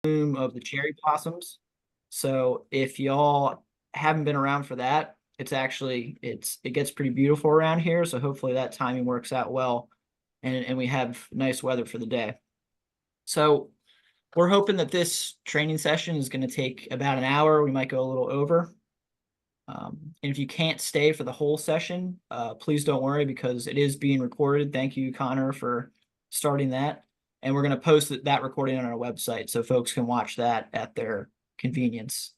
bloom of the cherry blossoms. So if y'all haven't been around for that, it gets pretty beautiful around here. So hopefully that timing works out well, and we have nice weather for the day. So we're hoping that this training session is going to take about an hour. We might go a little over. And if you can't stay for the whole session, please don't worry, because it is being recorded. Thank you, Connor, for starting that. And we're going to post that recording on our website so folks can watch that at their convenience.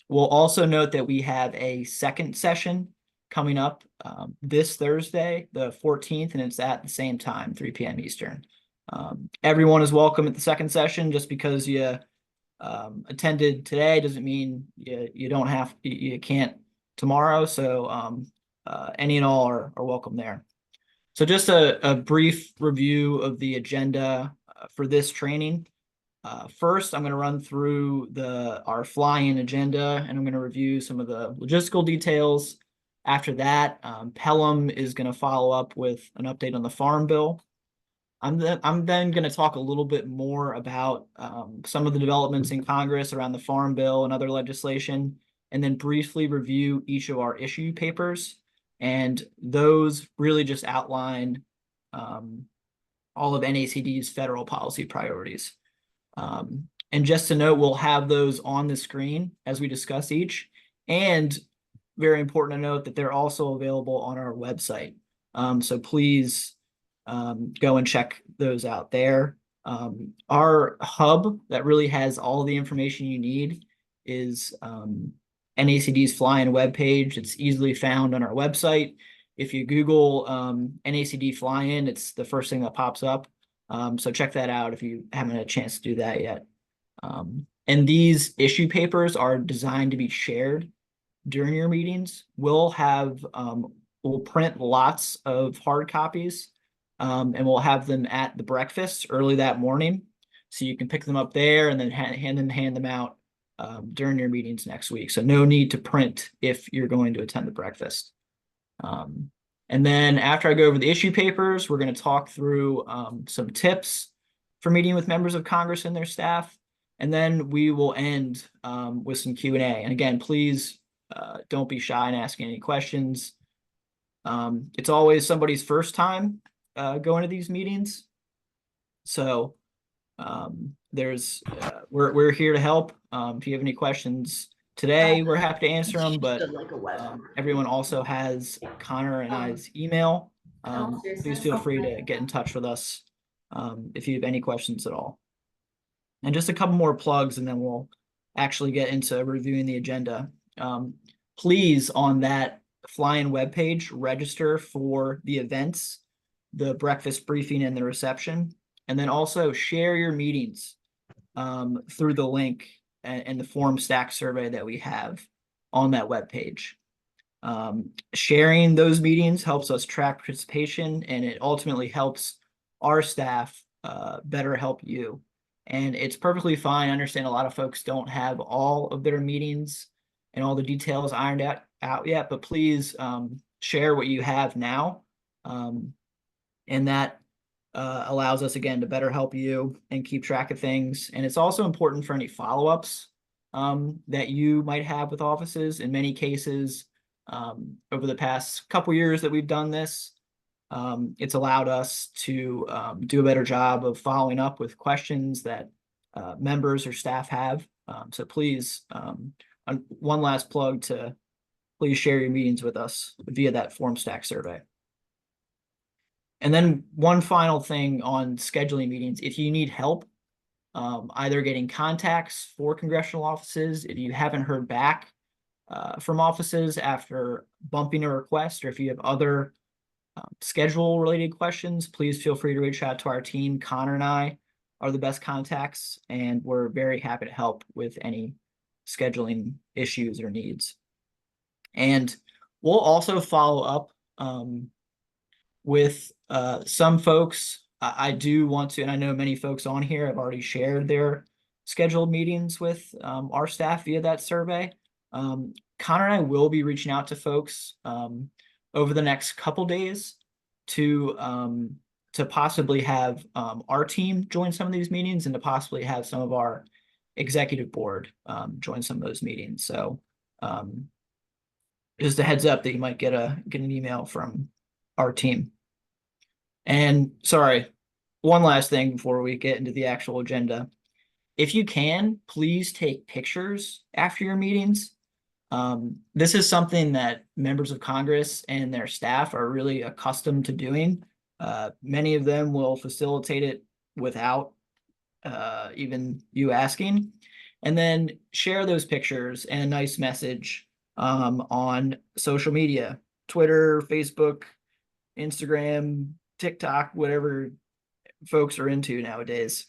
We'll also note that we have a second session coming up this Thursday, the 14th, and it's at the same time, 3 p.m. Eastern. Everyone is welcome at the second session. Just because you attended today doesn't mean you can't tomorrow. So any and all are welcome there. So just a brief review of the agenda for this training. First, I'm going to run through our fly-in agenda, and I'm going to review some of the logistical details. After that, Pelham is going to follow up with an update on the Farm Bill. I'm then going to talk a little bit more about some of the developments in Congress around the Farm Bill and other legislation, and then briefly review each of our issue papers. And those really just outline all of NACD's federal policy priorities. And just to note, we'll have those on the screen as we discuss each. And very important to note that they're also available on our website. So please go and check those out there. Our hub that really has all the information you need is NACD's fly-in webpage. It's easily found on our website. If you Google NACD fly-in, it's the first thing that pops up. So check that out if you haven't had a chance to do that yet. And these issue papers are designed to be shared during your meetings. We'll print lots of hard copies, and we'll have them at the breakfast early that morning. So you can pick them up there and then hand them out during your meetings next week. So no need to print if you're going to attend the breakfast. And then after I go over the issue papers, we're going to talk through some tips for meeting with members of Congress and their staff. And then we will end with some Q&A. And again, please don't be shy in asking any questions. It's always somebody's first time going to these meetings. So we're here to help. If you have any questions today, we're happy to answer them, but everyone also has Connor and I's email. Please feel free to get in touch with us if you have any questions at all. And just a couple more plugs, and then we'll actually get into reviewing the agenda. Please, on that fly-in webpage, register for the events, the breakfast briefing, and the reception. And then also share your meetings through the link and the form stack survey that we have on that webpage. Sharing those meetings helps us track participation, and it ultimately helps our staff better help you. And it's perfectly fine. I understand a lot of folks don't have all of their meetings and all the details ironed out yet, but please share what you have now. And that allows us, again, to better help you and keep track of things. And it's also important for any follow-ups that you might have with offices. In many cases, over the past couple years that we've done this, it's allowed us to do a better job of following up with questions that members or staff have. So please, one last plug to please share your meetings with us via that form stack survey. And then one final thing on scheduling meetings: if you need help either getting contacts for congressional offices, if you haven't heard back from offices after bumping a request, or if you have other schedule related questions, please feel free to reach out to our team. Connor and I are the best contacts, and we're very happy to help with any scheduling issues or needs. And we'll also follow up with some folks. I do want to, and I know many folks on here have already shared their scheduled meetings with our staff via that survey. Connor and I will be reaching out to folks over the next couple days to possibly have our team join some of these meetings, and to possibly have some of our executive board join some of those meetings. So just a heads up that you might get an email from our team. And sorry, one last thing before we get into the actual agenda. If you can, please take pictures after your meetings. This is something that members of Congress and their staff are really accustomed to doing. Many of them will facilitate it without even you asking, and then share those pictures and a nice message on social media, Twitter, Facebook, Instagram, TikTok, whatever folks are into nowadays.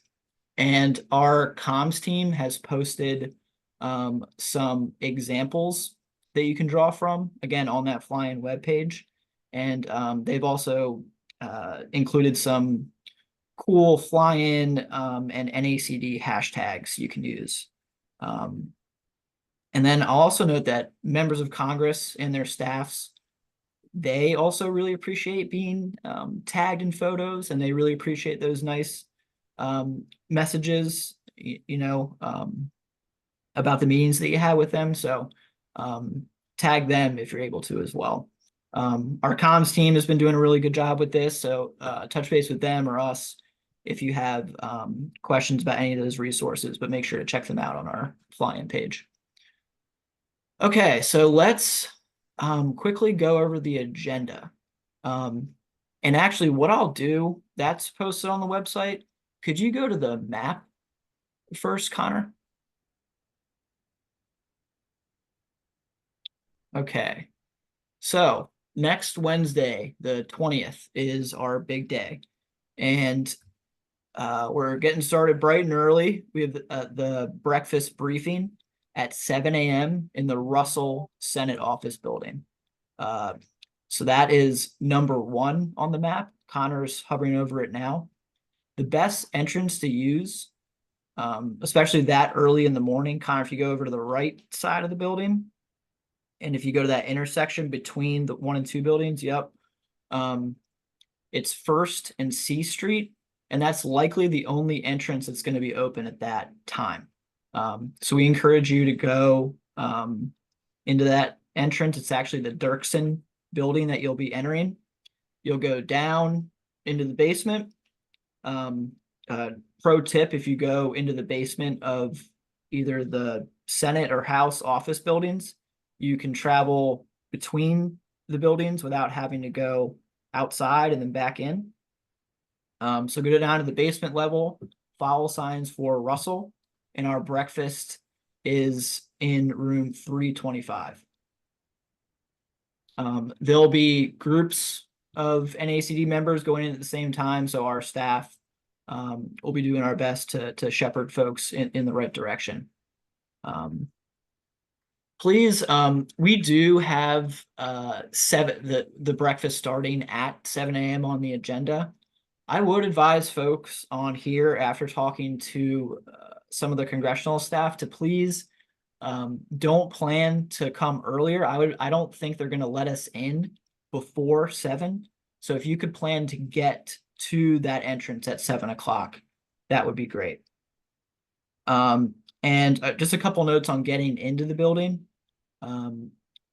And our comms team has posted some examples that you can draw from, again, on that fly-in webpage. And they've also included some cool fly-in and NACD hashtags you can use. And then I'll also note that members of Congress and their staffs, they also really appreciate being tagged in photos, and they really appreciate those nice messages, about the meetings that you had with them. So tag them if you're able to as well. Our comms team has been doing a really good job with this. So touch base with them or us if you have questions about any of those resources, but make sure to check them out on our fly-in page. Okay, so let's quickly go over the agenda. And actually what I'll do, that's posted on the website. Could you go to the map first, Connor? Okay, so next Wednesday, the 20th, is our big day. And we're getting started bright and early. We have the breakfast briefing at 7 a.m. in the Russell Senate office building. So that is number 1 on the map. Connor's hovering over it now. The best entrance to use, especially that early in the morning, Connor, if you go over to the right side of the building, and if you go to that intersection between the 1 and 2 buildings, yep, it's 1st and C Street, and that's likely the only entrance that's going to be open at that time. So we encourage you to go into that entrance. It's actually the Dirksen building that you'll be entering. You'll go down into the basement. Pro tip, if you go into the basement of either the Senate or House office buildings, you can travel between the buildings without having to go outside and then back in. So go down to the basement level, follow signs for Russell, and our breakfast is in room 325. There'll be groups of NACD members going in at the same time, so our staff will be doing our best to shepherd folks in the right direction. Please, we do have the breakfast starting at 7 a.m. on the agenda. I would advise folks on here, after talking to some of the congressional staff, to please don't plan to come earlier. I don't think they're going to let us in before 7. So if you could plan to get to that entrance at 7 o'clock, that would be great. And just a couple notes on getting into the building.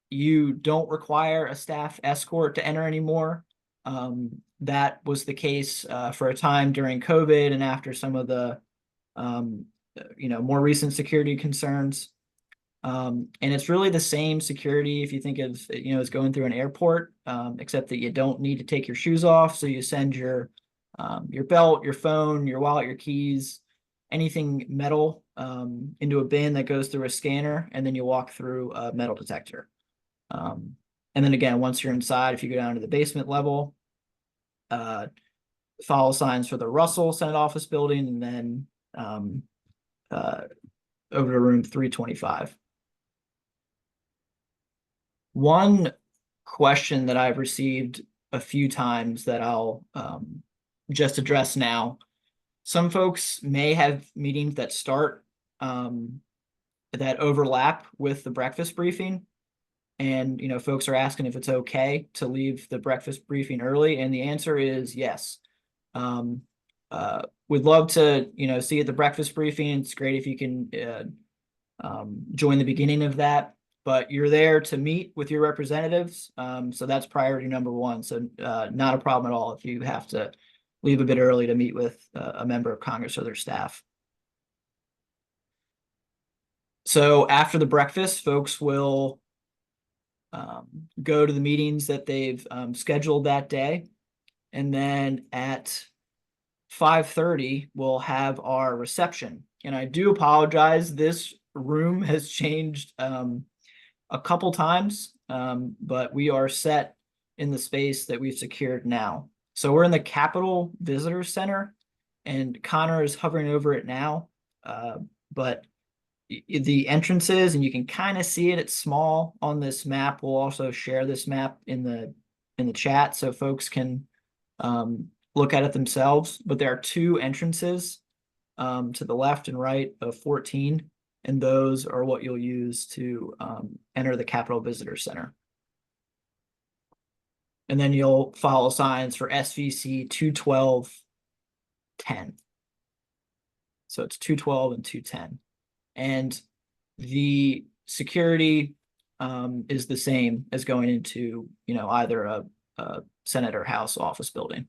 You don't require a staff escort to enter anymore. That was the case for a time during COVID and after some of the more recent security concerns. And it's really the same security if you think of as going through an airport, except that you don't need to take your shoes off. So you send your belt, your phone, your wallet, your keys, anything metal into a bin that goes through a scanner, and then you walk through a metal detector. And then again, once you're inside, if you go down to the basement level, follow signs for the Russell Senate office building, and then over to room 325. One question that I've received a few times that I'll just address now. Some folks may have meetings that start that overlap with the breakfast briefing. And, folks are asking if it's okay to leave the breakfast briefing early. And the answer is yes. we'd love to, see you at the breakfast briefing. It's great if you can join the beginning of that, but you're there to meet with your representatives. So that's priority number one. So not a problem at all if you have to leave a bit early to meet with a member of Congress or their staff. So after the breakfast, folks will go to the meetings that they've scheduled that day. And then at 5:30, we'll have our reception. And I do apologize, this room has changed a couple times, but we are set in the space that we've secured now. So we're in the Capitol Visitor Center, and Connor is hovering over it now. But the entrances, and you can kind of see it, it's small on this map. We'll also share this map in the chat so folks can look at it themselves. But there are two entrances to the left and right of 14, and those are what you'll use to enter the Capitol Visitor Center. And then you'll follow signs for SVC 212-10. So it's 212 and 210. And the security is the same as going into, either a Senate or House office building.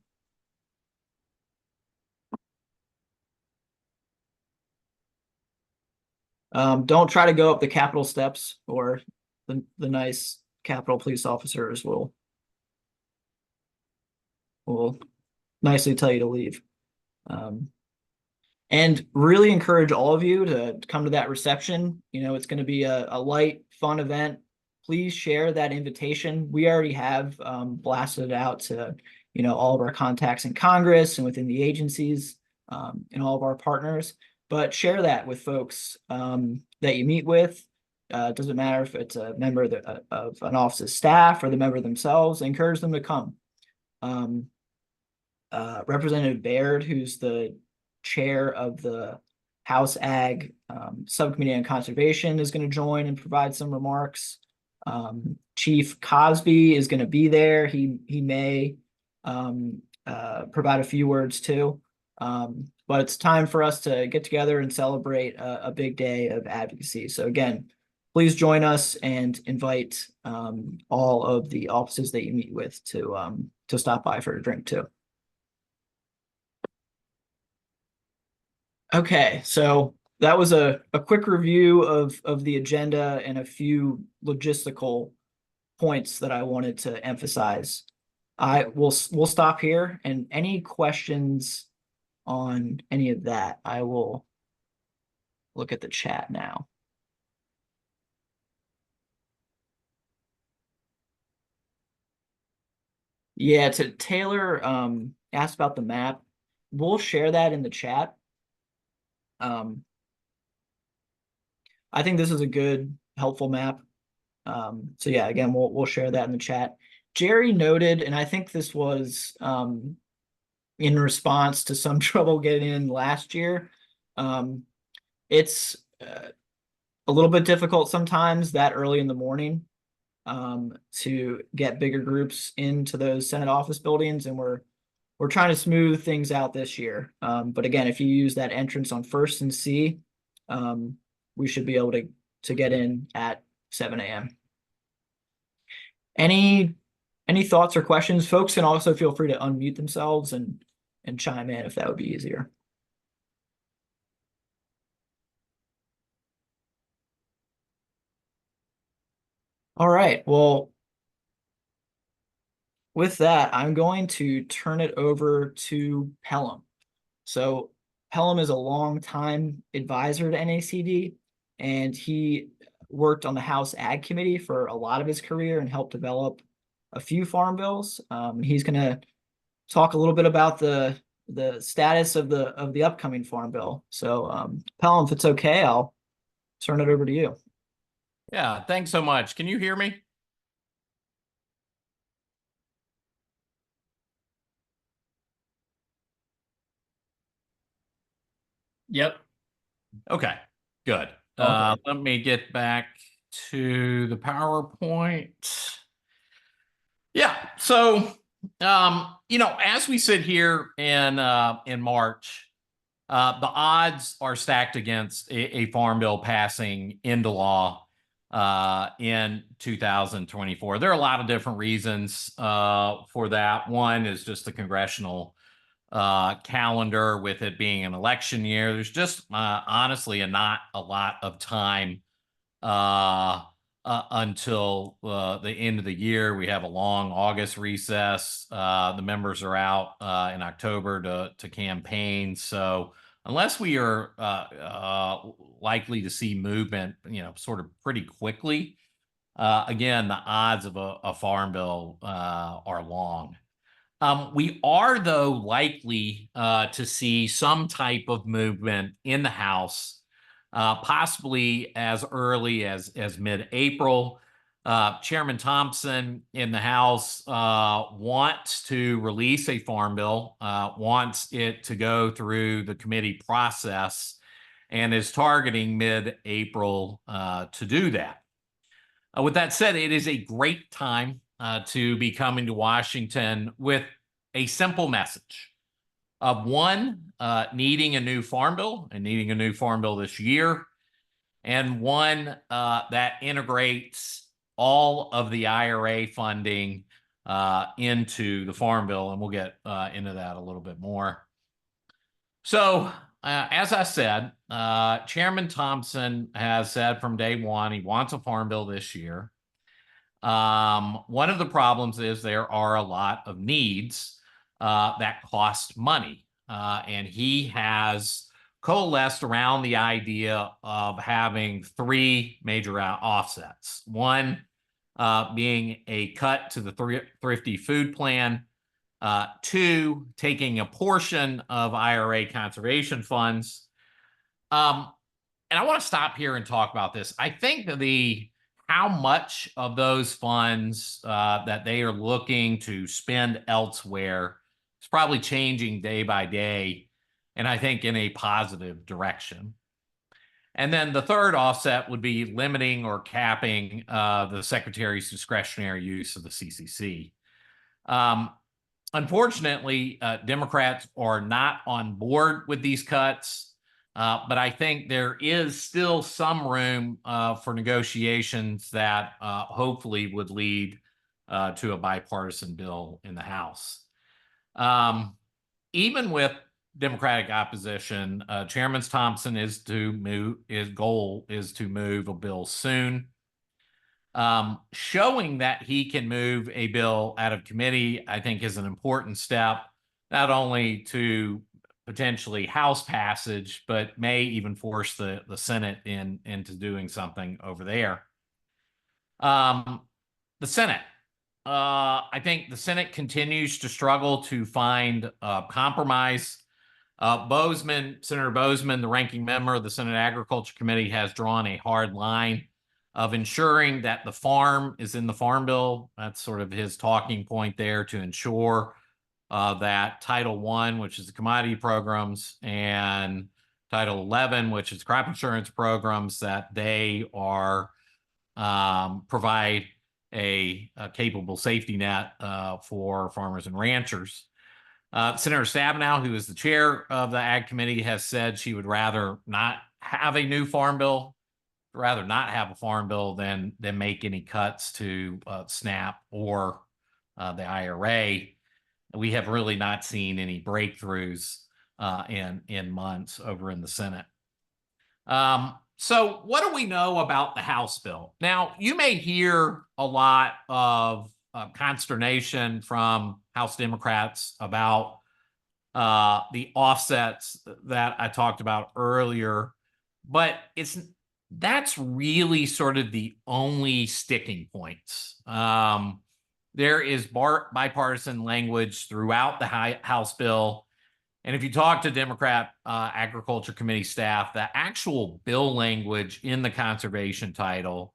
Don't try to go up the Capitol steps, or the nice Capitol police officers will nicely tell you to leave. And really encourage all of you to come to that reception. It's going to be a light, fun event. Please share that invitation. We already have blasted it out to, all of our contacts in Congress and within the agencies and all of our partners. But share that with folks that you meet with. It doesn't matter if it's a member of an office's staff or the member themselves. Encourage them to come. Representative Baird, who's the chair of the House Ag Subcommittee on Conservation, is going to join and provide some remarks. Chief Cosby is going to be there. He may provide a few words too. But it's time for us to get together and celebrate a big day of advocacy. So again, please join us and invite all of the offices that you meet with to stop by for a drink too. Okay, so that was a quick review of the agenda and a few logistical points that I wanted to emphasize. We'll stop here, and any questions on any of that, I will look at the chat now. Yeah, Taylor asked about the map. We'll share that in the chat. I think this is a good, helpful map. So yeah, again, we'll share that in the chat. Jerry noted, and I think this was in response to some trouble getting in last year. It's a little bit difficult sometimes that early in the morning to get bigger groups into those Senate office buildings, and we're trying to smooth things out this year. But again, if you use that entrance on First and C, we should be able to get in at 7 a.m. Any thoughts or questions? Folks can also feel free to unmute themselves and chime in if that would be easier. All right, well, with that, I'm going to turn it over to Pelham. So Pelham is a longtime advisor to NACD, and he worked on the House Ag Committee for a lot of his career and helped develop a few farm bills. He's going to talk a little bit about the status of the upcoming farm bill. So Pelham, if it's okay, I'll turn it over to you. Yeah, thanks so much. Can you hear me? Yep. Okay, good. Let me get back to the PowerPoint. Yeah, so As we sit here in March, the odds are stacked against a farm bill passing into law in 2024. There are a lot of different reasons for that. One is just the congressional calendar, with it being an election year. There's just honestly not a lot of time uh, until the end of the year. We have a long August recess. The members are out in October to campaign. So unless we are likely to see movement, sort of pretty quickly, again, the odds of a farm bill are long. We are, though, likely to see some type of movement in the House, possibly as early as mid-April. Chairman Thompson in the House wants to release a farm bill, wants it to go through the committee process, and is targeting mid-April to do that. With that said, it is a great time to be coming to Washington with a simple message of one, needing a new farm bill and needing a new farm bill this year, and one that integrates all of the IRA funding into the farm bill. And we'll get into that a little bit more. So, as I said, Chairman Thompson has said from day one he wants a farm bill this year. One of the problems is there are a lot of needs that cost money. And he has coalesced around the idea of having three major offsets. One being a cut to the thrifty food plan. Two, taking a portion of IRA conservation funds. And I want to stop here and talk about this. I think how much of those funds that they are looking to spend elsewhere is probably changing day by day, and I think in a positive direction. And then the third offset would be limiting or capping the Secretary's discretionary use of the CCC. Unfortunately, Democrats are not on board with these cuts, but I think there is still some room for negotiations that hopefully would lead to a bipartisan bill in the House. Even with Democratic opposition, Chairman Thompson his goal is to move a bill soon. Showing that he can move a bill out of committee, I think, is an important step, not only to potentially House passage, but may even force the Senate into doing something over there. The Senate. I think the Senate continues to struggle to find compromise. Senator Bozeman, the ranking member of the Senate Agriculture Committee, has drawn a hard line of ensuring that the farm is in the farm bill. That's sort of his talking point there, to ensure that Title I, which is the commodity programs, and Title 11, which is crop insurance programs, that they are provide a capable safety net for farmers and ranchers. Senator Stabenow, who is the chair of the Ag Committee, has said she would rather not have a new farm bill, rather not have a farm bill than make any cuts to SNAP or the IRA. We have really not seen any breakthroughs in months over in the Senate. So what do we know about the House bill? Now, you may hear a lot of consternation from House Democrats about the offsets that I talked about earlier, but that's really sort of the only sticking points. There is bipartisan language throughout the House bill. And if you talk to Democrat Agriculture Committee staff, the actual bill language in the conservation title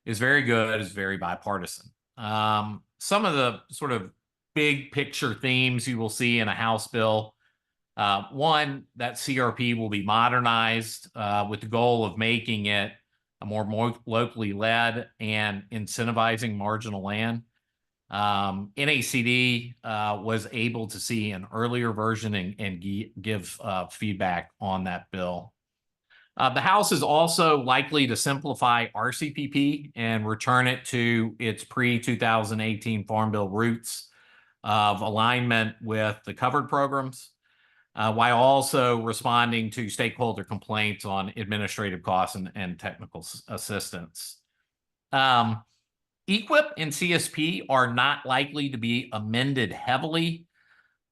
is very good, is very bipartisan. Some of the sort of big picture themes you will see in a House bill. One, that CRP will be modernized with the goal of making it a more locally led and incentivizing marginal land. NACD was able to see an earlier version and give feedback on that bill. The House is also likely to simplify RCPP and return it to its pre-2018 Farm Bill roots of alignment with the covered programs, while also responding to stakeholder complaints on administrative costs and technical assistance. EQIP and CSP are not likely to be amended heavily.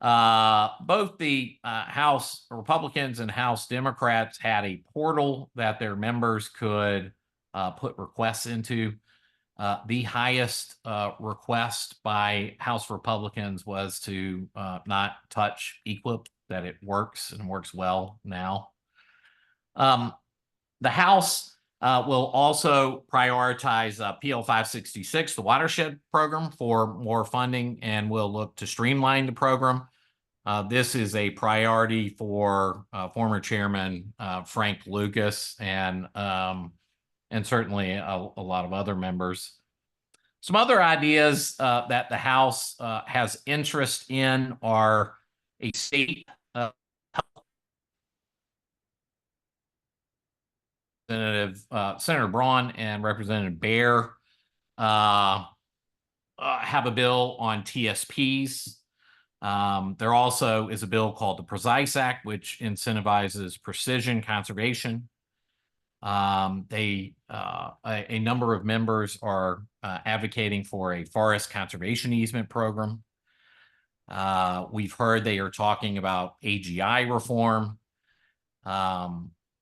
Both the House Republicans and House Democrats had a portal that their members could put requests into. The highest request by House Republicans was to not touch EQIP, that it works and works well now. The House will also prioritize PL 566, the watershed program, for more funding, and will look to streamline the program. This is a priority for former Chairman Frank Lucas and certainly a lot of other members. Some other ideas that the House has interest in are a state Senator Braun and Representative Baer have a bill on TSPs. There also is a bill called the Precise Act, which incentivizes precision conservation. A number of members are advocating for a forest conservation easement program. We've heard they are talking about AGI reform.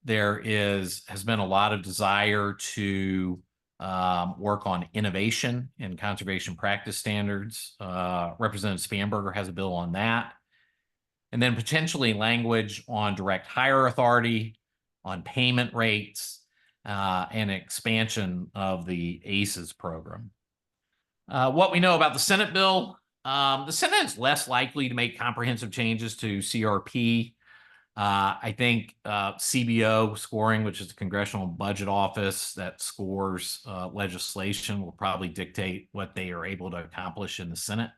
There has been a lot of desire to work on innovation in conservation practice standards. Representative Spanberger has a bill on that. And then potentially language on direct hire authority, on payment rates, and expansion of the ACES program. What we know about the Senate bill, the Senate is less likely to make comprehensive changes to CRP. I think CBO scoring, which is the Congressional Budget Office that scores legislation, will probably dictate what they are able to accomplish in the Senate.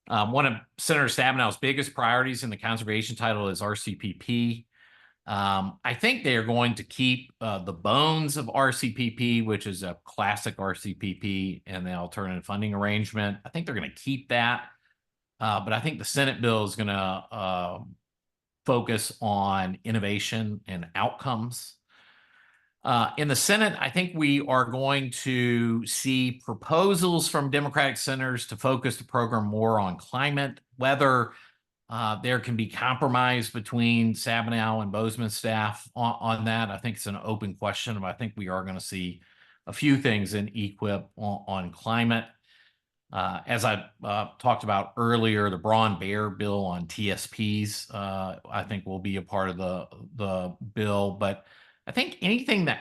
One of Senator Stabenow's biggest priorities in the conservation title is RCPP. I think they are going to keep the bones of RCPP, which is a classic RCPP, and the alternative funding arrangement. I think they're going to keep that. But I think the Senate bill is going to focus on innovation and outcomes. In the Senate, I think we are going to see proposals from Democratic senators to focus the program more on climate, whether there can be compromise between Stabenow and Bozeman staff on that. I think it's an open question, but I think we are going to see a few things in EQIP on climate. As I talked about earlier, the Braun-Baer bill on TSPs, I think will be a part of the bill. But I think anything that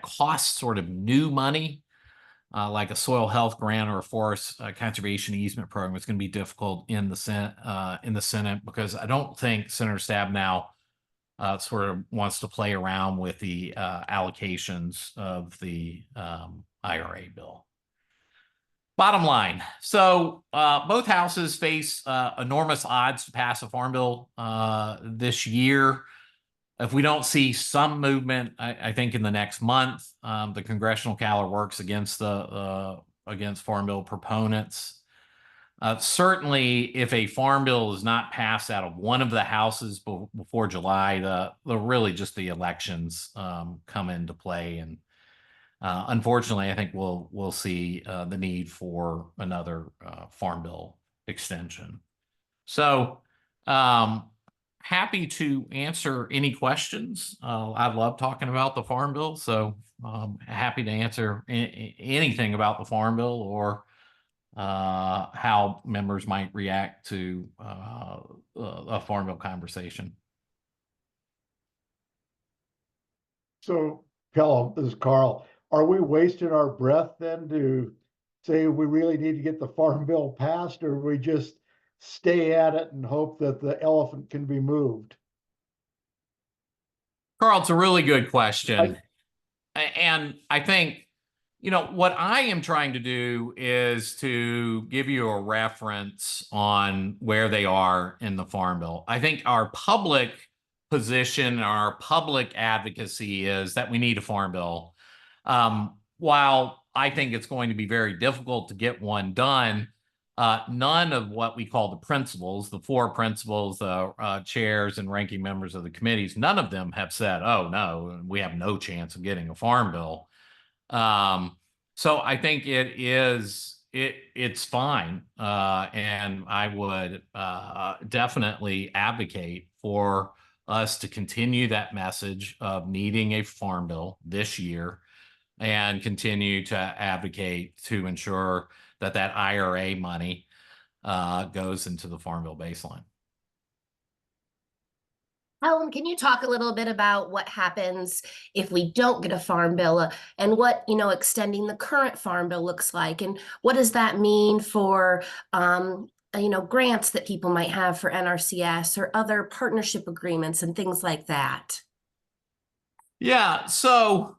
costs sort of new money, like a soil health grant or a forest conservation easement program, is going to be difficult in the Senate, because I don't think Senator Stabenow sort of wants to play around with the allocations of the IRA bill. Bottom line, so both houses face enormous odds to pass a farm bill this year. If we don't see some movement, I think in the next month, the congressional calendar works against against farm bill proponents. Certainly, if a farm bill is not passed out of one of the houses before July, really just the elections come into play, and unfortunately, I think we'll see the need for another farm bill extension. So, happy to answer any questions. I love talking about the farm bill, so happy to answer anything about the farm bill, or how members might react to a farm bill conversation. So, Pelham, this is Carl. Are we wasting our breath then to say we really need to get the farm bill passed, or we just stay at it and hope that the elephant can be moved? Carl, it's a really good question. And I think What I am trying to do is to give you a reference on where they are in the Farm Bill. I think our public position, our public advocacy is that we need a Farm Bill. While I think it's going to be very difficult to get one done, none of what we call the principals, the four principals, the chairs and ranking members of the committees, none of them have said, oh, no, we have no chance of getting a Farm Bill. So I think it's fine. And I would definitely advocate for us to continue that message of needing a farm bill this year and continue to advocate to ensure that that IRA money goes into the farm bill baseline. Pelham, can you talk a little bit about what happens if we don't get a farm bill, and what, extending the current farm bill looks like, and what does that mean for, grants that people might have for NRCS or other partnership agreements and things like that? Yeah, so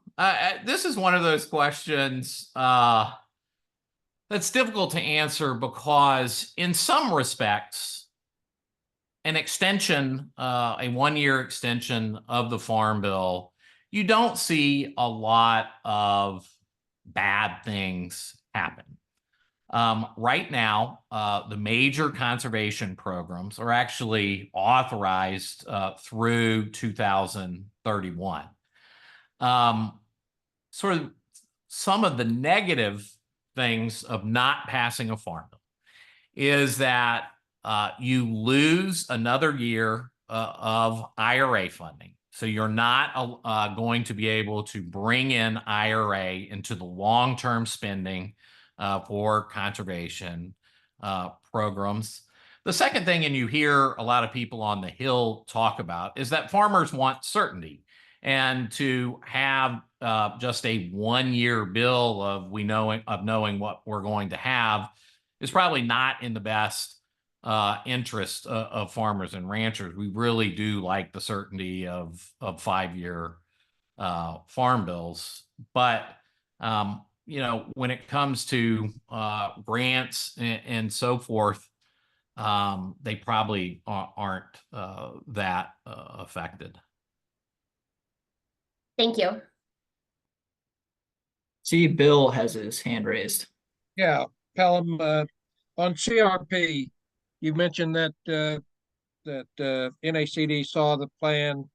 this is one of those questions that's difficult to answer because in some respects, an extension, a one-year extension of the Farm Bill, you don't see a lot of bad things happen. Right now, the major conservation programs are actually authorized through 2031. Sort of some of the negative things of not passing a Farm Bill is that you lose another year of IRA funding. So you're not going to be able to bring in IRA into the long-term spending for conservation programs. The second thing, and you hear a lot of people on the Hill talk about, is that farmers want certainty. And to have just a one-year bill of knowing what we're going to have is probably not in the best interest of farmers and ranchers. We really do like the certainty of 5-year farm bills. But, when it comes to grants and so forth, they probably aren't that affected. Thank you. See, Bill has his hand raised. Yeah, Pelham, on CRP, you mentioned that NACD saw the plan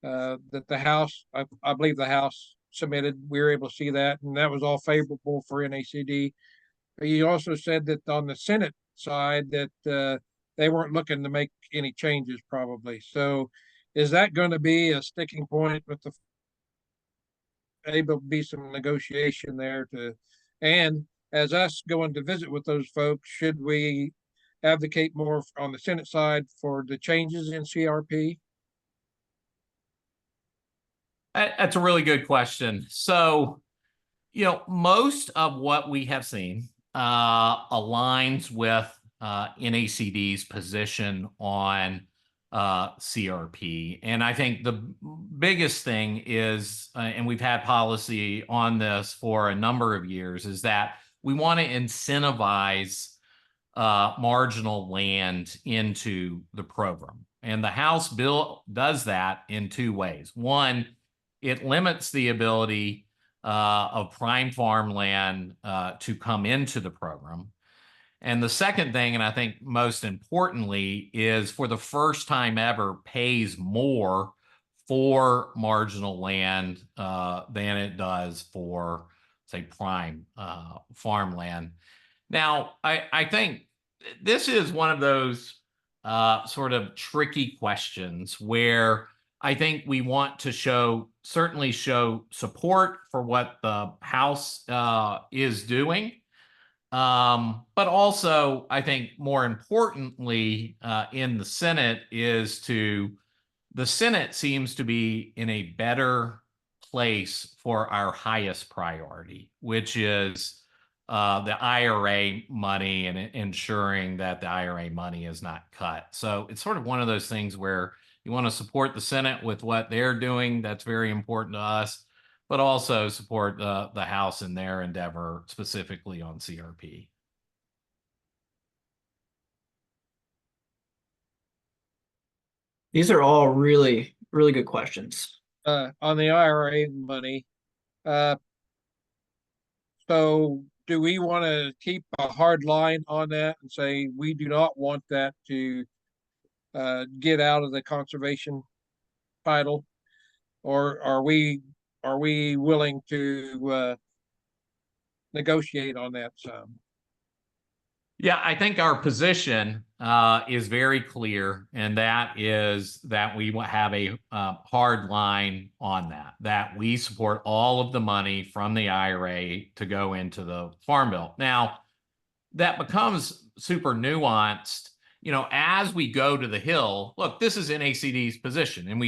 that the House, I believe the House submitted. We were able to see that, and that was all favorable for NACD. You also said that on the Senate side that they weren't looking to make any changes probably. So is that going to be a sticking point with the able to be some negotiation there and as us going to visit with those folks, should we advocate more on the Senate side for the changes in CRP? That's a really good question. So, most of what we have seen aligns with NACD's position on CRP. And I think the biggest thing is, and we've had policy on this for a number of years, is that we want to incentivize marginal land into the program. And the House bill does that in two ways. One, it limits the ability of prime farmland to come into the program. And the second thing, and I think most importantly, is for the first time ever pays more for marginal land than it does for, say, prime farmland. Now, I think this is one of those sort of tricky questions where I think we want to certainly show support for what the House is doing. But also, I think more importantly in the Senate the Senate seems to be in a better place for our highest priority, which is the IRA money and ensuring that the IRA money is not cut. So it's sort of one of those things where you want to support the Senate with what they're doing. That's very important to us. but also support the House in their endeavor specifically on CRP. These are all really, really good questions. On the IRA money, so do we want to keep a hard line on that and say we do not want that to get out of the conservation title, or are we willing to negotiate on that some? Yeah, I think our position is very clear, and that is that we have a hard line on that we support all of the money from the IRA to go into the Farm Bill. Now, that becomes super nuanced, as we go to the Hill. Look, this is NACD's position, and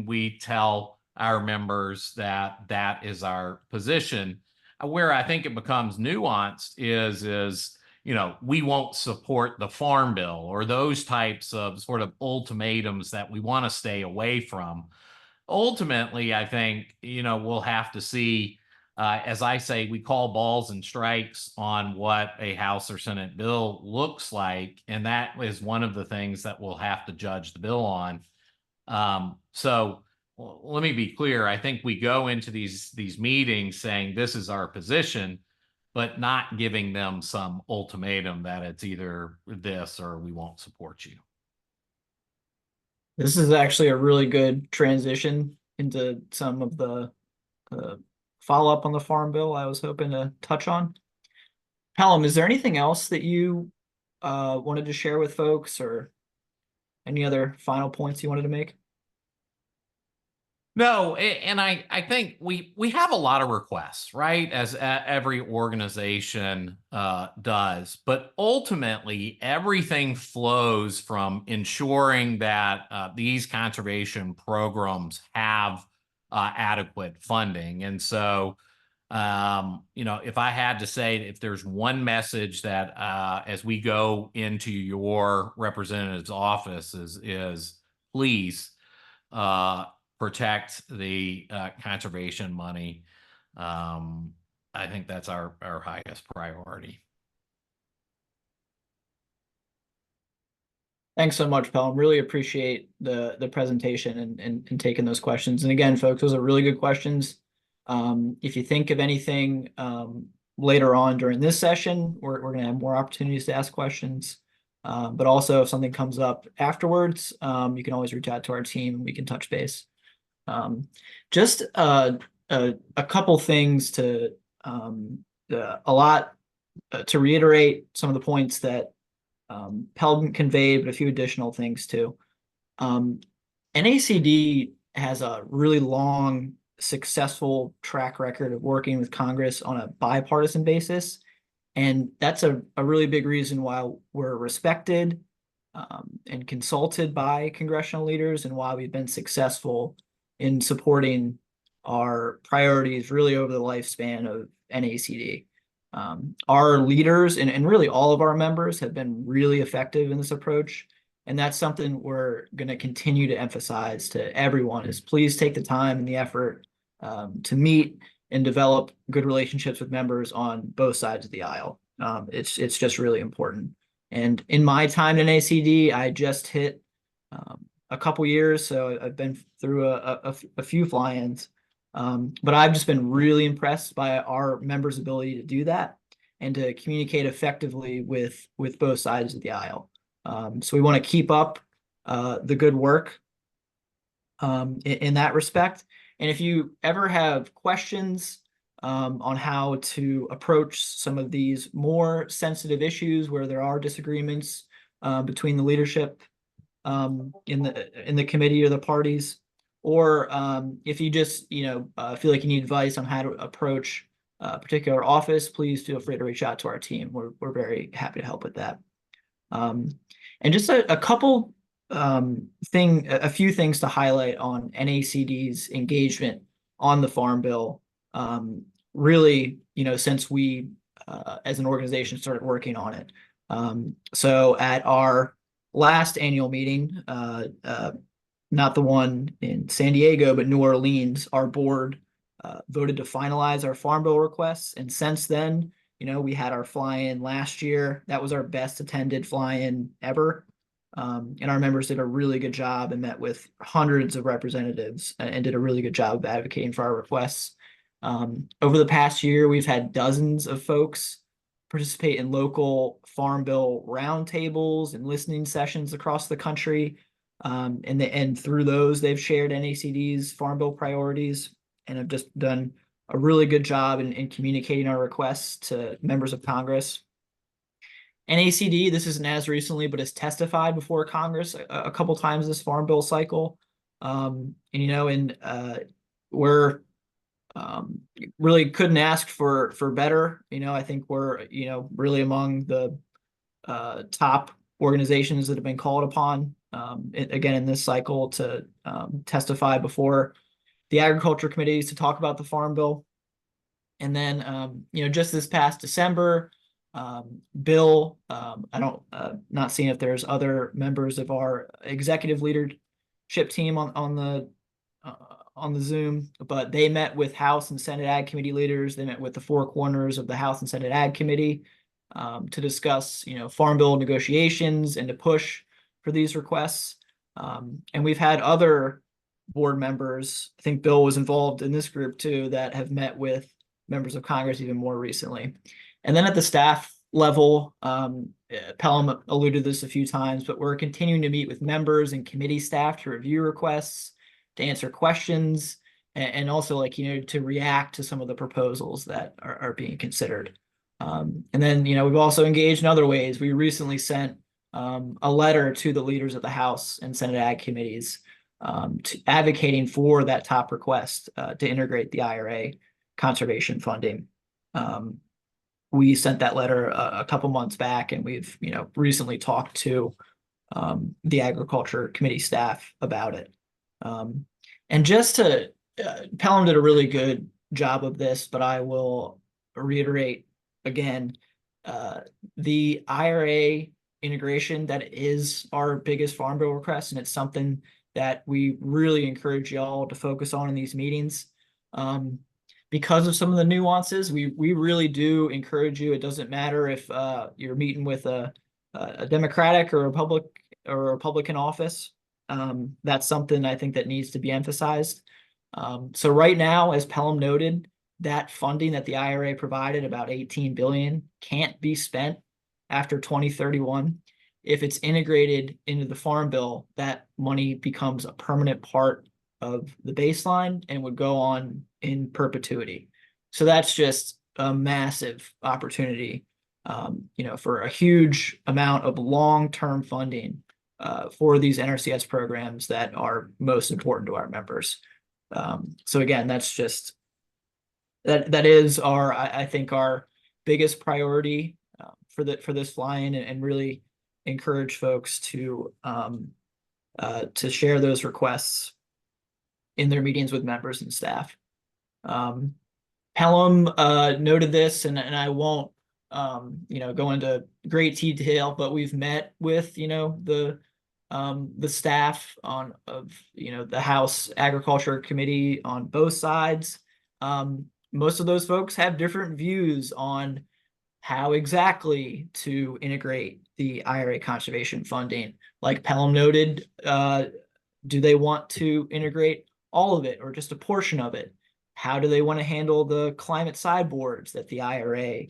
we tell our members that that is our position. Where I think it becomes nuanced is we won't support the Farm Bill, or those types of sort of ultimatums that we want to stay away from. Ultimately, I think, we'll have to see, as I say, we call balls and strikes on what a House or Senate bill looks like. And that is one of the things that we'll have to judge the bill on. So let me be clear. I think we go into these meetings saying this is our position, but not giving them some ultimatum that it's either this or we won't support you. This is actually a really good transition into some of the follow-up on the Farm Bill I was hoping to touch on. Pelham, is there anything else that you wanted to share with folks, or any other final points you wanted to make? No, and I think we have a lot of requests, right? As every organization does, but ultimately everything flows from ensuring that these conservation programs have adequate funding. And so, if I had to say, if there's one message that as we go into your representative's office is please protect the conservation money. I think that's our highest priority. Thanks so much, Pelham. Really appreciate the presentation and taking those questions. And again, folks, those are really good questions. If you think of anything later on during this session, we're going to have more opportunities to ask questions. But also, if something comes up afterwards, you can always reach out to our team and we can touch base. Just a couple things to to reiterate some of the points that Pelham conveyed, but a few additional things too. NACD has a really long, successful track record of working with Congress on a bipartisan basis. And that's a really big reason why we're respected and consulted by congressional leaders, and why we've been successful in supporting our priorities really over the lifespan of NACD. Our leaders and really all of our members have been really effective in this approach. And that's something we're going to continue to emphasize to everyone, is please take the time and the effort to meet and develop good relationships with members on both sides of the aisle. It's just really important. And in my time in NACD, I just hit a couple years, so I've been through a few fly-ins, but I've just been really impressed by our members' ability to do that and to communicate effectively with both sides of the aisle. So we want to keep up the good work in that respect. And if you ever have questions on how to approach some of these more sensitive issues where there are disagreements between the leadership in the committee or the parties, or if you just feel like you need advice on how to approach a particular office, please feel free to reach out to our team. We're very happy to help with that. And just a couple a few things to highlight on NACD's engagement on the Farm Bill. Really, since we as an organization started working on it. So at our last annual meeting, not the one in San Diego, but New Orleans, our board voted to finalize our Farm Bill requests. And since then, we had our fly-in last year. That was our best attended fly-in ever. And our members did a really good job and met with hundreds of representatives and did a really good job of advocating for our requests. Over the past year, we've had dozens of folks participate in local Farm Bill roundtables and listening sessions across the country. And through those, they've shared NACD's Farm Bill priorities and have just done a really good job in communicating our requests to members of Congress. NACD, this isn't as recently, but has testified before Congress a couple times this Farm Bill cycle. We're really couldn't ask for better. I think we're, really among the top organizations that have been called upon, again, in this cycle to testify before the agriculture committees to talk about the Farm Bill. And then, just this past December, Bill, not seeing if there's other members of our executive leadership team on the Zoom, but they met with House and Senate Ag Committee leaders. They met with the four corners of the House and Senate Ag Committee to discuss, Farm Bill negotiations and to push for these requests. And we've had other board members, I think Bill was involved in this group too, that have met with members of Congress even more recently. And then at the staff level, Pelham alluded to this a few times, but we're continuing to meet with members and committee staff to review requests, to answer questions, and also to react to some of the proposals that are being considered. And then, we've also engaged in other ways. We recently sent a letter to the leaders of the House and Senate Ag committees advocating for that top request to integrate the IRA conservation funding. We sent that letter a couple months back, and we've recently talked to the agriculture committee staff about it. And just to Pelham did a really good job of this, but I will reiterate again, the IRA integration, that is our biggest Farm Bill request, and it's something that we really encourage y'all to focus on in these meetings. Because of some of the nuances, we really do encourage you. It doesn't matter if you're meeting with a Democratic or a Republican office. That's something I think that needs to be emphasized. So right now, as Pelham noted, that funding that the IRA provided, about $18 billion, can't be spent after 2031. If it's integrated into the Farm Bill, that money becomes a permanent part of the baseline and would go on in perpetuity. So that's just a massive opportunity, for a huge amount of long-term funding for these NRCS programs that are most important to our members. So again, that's just that is I think our biggest priority for this fly-in, and really encourage folks to share those requests in their meetings with members and staff. Pelham noted this, and I won't go into great detail, but we've met with the staff of the House Agriculture Committee on both sides. Most of those folks have different views on how exactly to integrate the IRA conservation funding. Like Pelham noted, do they want to integrate all of it or just a portion of it? How do they want to handle the climate sideboards that the IRA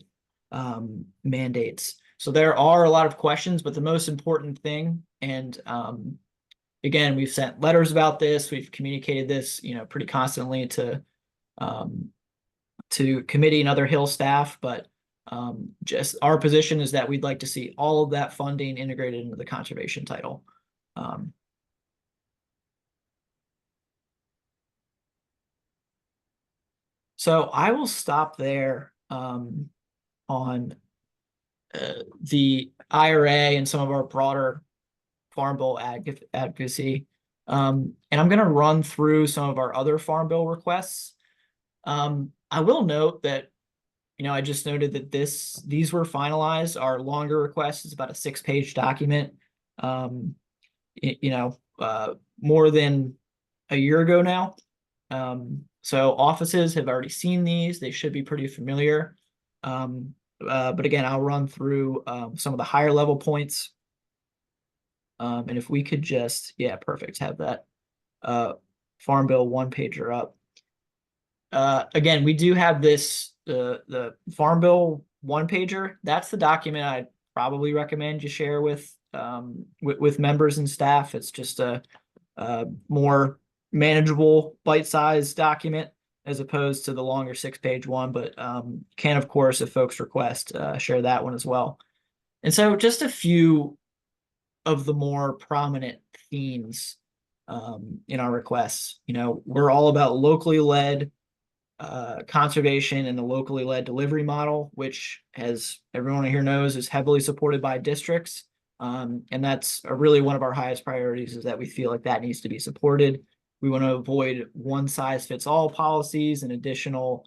mandates? So there are a lot of questions, but the most important thing, and again, we've sent letters about this, we've communicated this, pretty constantly to committee and other Hill staff, but just our position is that we'd like to see all of that funding integrated into the conservation title. So I will stop there on the IRA and some of our broader Farm Bill advocacy. And I'm going to run through some of our other Farm Bill requests. I will note that, I just noted that these were finalized. Our longer request is about a 6-page document, more than a year ago now. So offices have already seen these. They should be pretty familiar. But again, I'll run through some of the higher level points. And if we could just, yeah, perfect, have that Farm Bill one pager up. Again, we do have this, the Farm Bill one pager. That's the document I'd probably recommend you share with members and staff. It's just a more manageable bite-sized document as opposed to the longer 6-page one, but can, of course, if folks request, share that one as well. And so just a few of the more prominent themes in our requests. You know, we're all about locally led conservation and the locally led delivery model, which, as everyone here knows, is heavily supported by districts. And that's really one of our highest priorities, is that we feel like that needs to be supported. We want to avoid one-size-fits-all policies and additional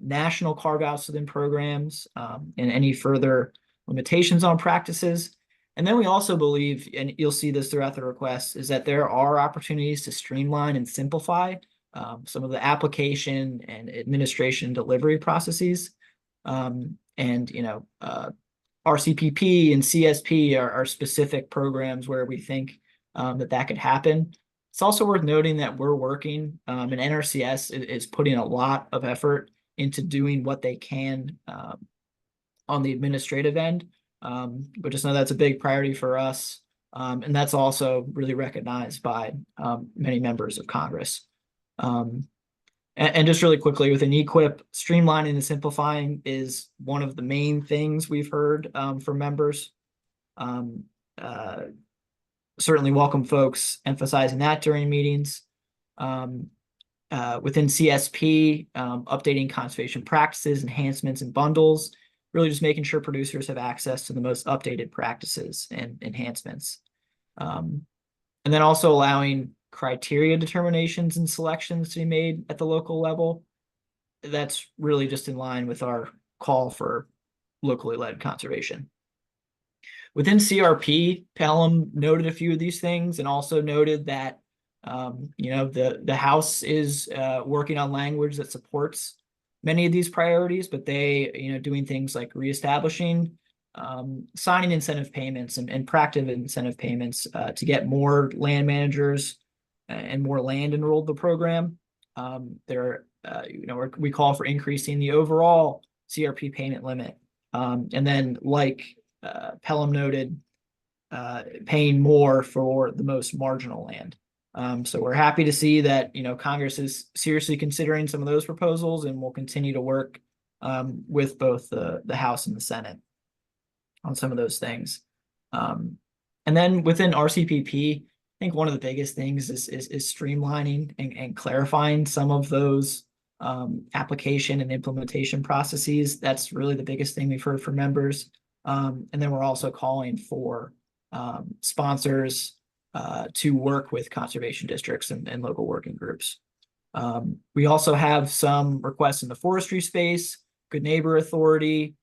national carve-outs within programs and any further limitations on practices. And then we also believe, and you'll see this throughout the request, is that there are opportunities to streamline and simplify some of the application and administration delivery processes. And, you know, RCPP and CSP are specific programs where we think that could happen. It's also worth noting that we're working, and NRCS is putting a lot of effort into doing what they can on the administrative end. But just know that's a big priority for us. And that's also really recognized by many members of Congress. And just really quickly, within EQIP, streamlining and simplifying is one of the main things we've heard from members. Certainly welcome folks emphasizing that during meetings. Within CSP, updating conservation practices, enhancements, and bundles, really just making sure producers have access to the most updated practices and enhancements. And then also allowing criteria determinations and selections to be made at the local level. That's really just in line with our call for locally led conservation. Within CRP, Pelham noted a few of these things and also noted that you know, the House is working on language that supports many of these priorities, but they, you know, doing things like reestablishing signing incentive payments and proactive incentive payments to get more land managers and more land enrolled in the program. You know, we call for increasing the overall CRP payment limit. And then, like Pelham noted, paying more for the most marginal land. So we're happy to see that, you know, Congress is seriously considering some of those proposals, and we'll continue to work with both the House and the Senate on some of those things. And then within RCPP, I think one of the biggest things is streamlining and clarifying some of those application and implementation processes. That's really the biggest thing we've heard from members. And then we're also calling for sponsors to work with conservation districts and local working groups. We also have some requests in the forestry space, Good Neighbor Authority,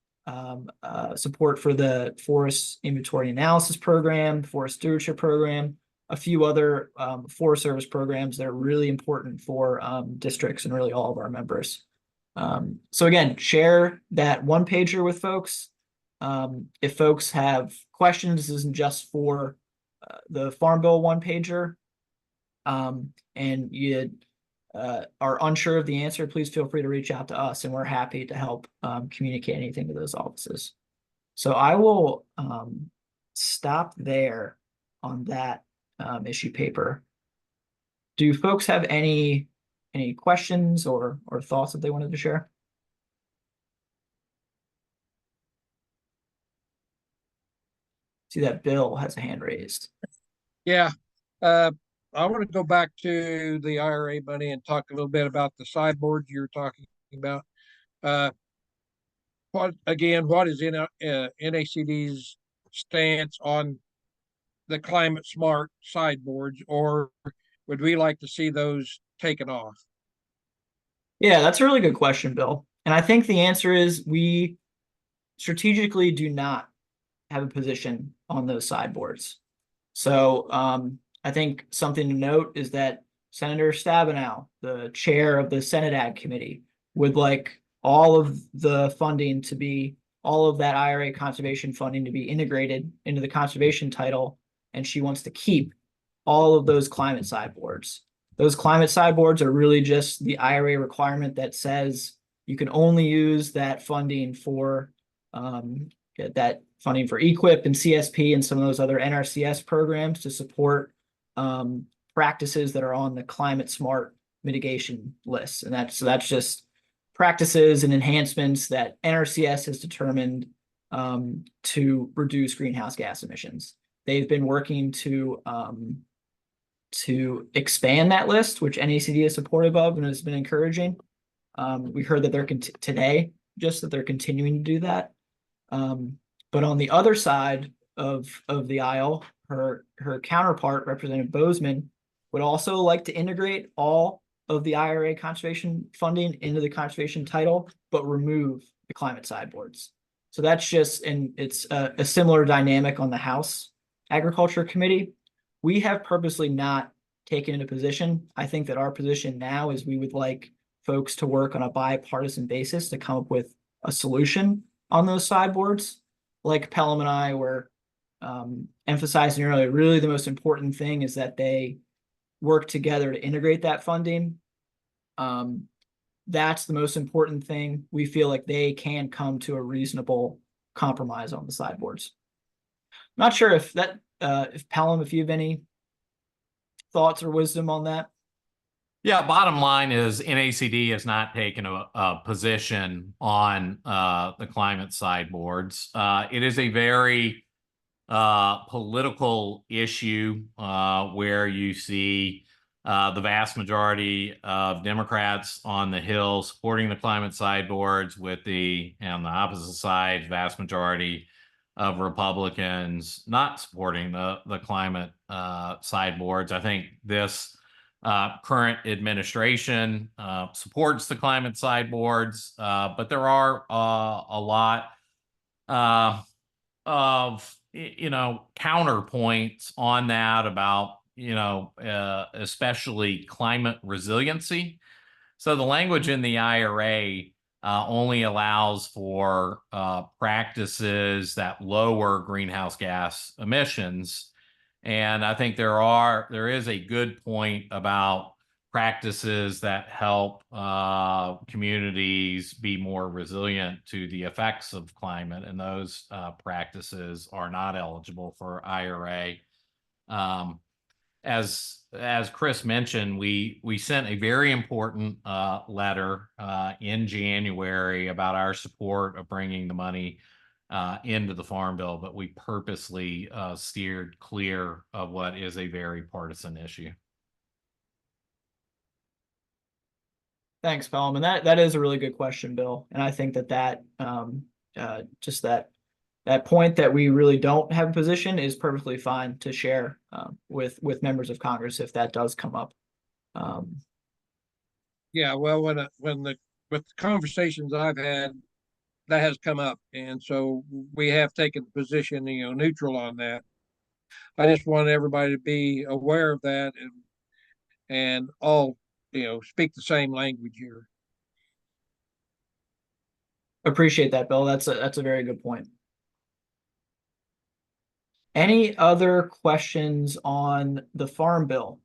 support for the Forest Inventory Analysis Program, Forest Stewardship Program, a few other Forest Service programs that are really important for districts and really all of our members. So again, share that one pager with folks. If folks have questions, this isn't just for the Farm Bill one pager, and you are unsure of the answer, please feel free to reach out to us, and we're happy to help communicate anything to those offices. So I will stop there on that issue paper. Do folks have any questions or thoughts that they wanted to share? See that Bill has a hand raised. Yeah, I want to go back to the IRA money and talk a little bit about the sideboards you're talking about. What is NACD's stance on the climate smart sideboards, or would we like to see those taken off? Yeah, that's a really good question, Bill. And I think the answer is we strategically do not have a position on those sideboards. So I think something to note is that Senator Stabenow, the chair of the Senate Ag Committee, would like all of the funding to be, all of that IRA conservation funding to be integrated into the conservation title, and she wants to keep all of those climate sideboards. Those climate sideboards are really just the IRA requirement that says you can only use that funding for EQIP and CSP and some of those other NRCS programs to support practices that are on the climate smart mitigation list. And that's just practices and enhancements that NRCS has determined to reduce greenhouse gas emissions. They've been working to expand that list, which NACD is supportive of and has been encouraging. We heard that they're today, just that they're continuing to do that. But on the other side of the aisle, her counterpart, Representative Bozeman, would also like to integrate all of the IRA conservation funding into the conservation title, but remove the climate sideboards. So that's just, and it's a similar dynamic on the House Agriculture Committee. We have purposely not taken a position. I think that our position now is we would like folks to work on a bipartisan basis to come up with a solution on those sideboards. Like Pelham and I were emphasizing earlier, really the most important thing is that they work together to integrate that funding. That's the most important thing. We feel like they can come to a reasonable compromise on the sideboards. Not sure if that, if Pelham, if you have any thoughts or wisdom on that. Yeah, bottom line is NACD has not taken a position on the climate sideboards. It is a very political issue where you see the vast majority of Democrats on the Hill supporting the climate sideboards, with on the opposite side, vast majority of Republicans not supporting the climate sideboards. I think this current administration supports the climate sideboards, but there are a lot of counterpoints on that about especially climate resiliency. So the language in the IRA only allows for practices that lower greenhouse gas emissions. And I think there is a good point about practices that help communities be more resilient to the effects of climate, and those practices are not eligible for IRA. As Chris mentioned, we sent a very important letter in January about our support of bringing the money into the Farm Bill, but we purposely steered clear of what is a very partisan issue. Thanks, Pelham. And that is a really good question, Bill. And I think that just that point that we really don't have a position is perfectly fine to share with members of Congress if that does come up. Yeah, well, with the conversations I've had, that has come up, and so we have taken the position, neutral on that. I just want everybody to be aware of that and all, speak the same language here. Appreciate that, Bill. That's a very good point. Any other questions on the Farm Bill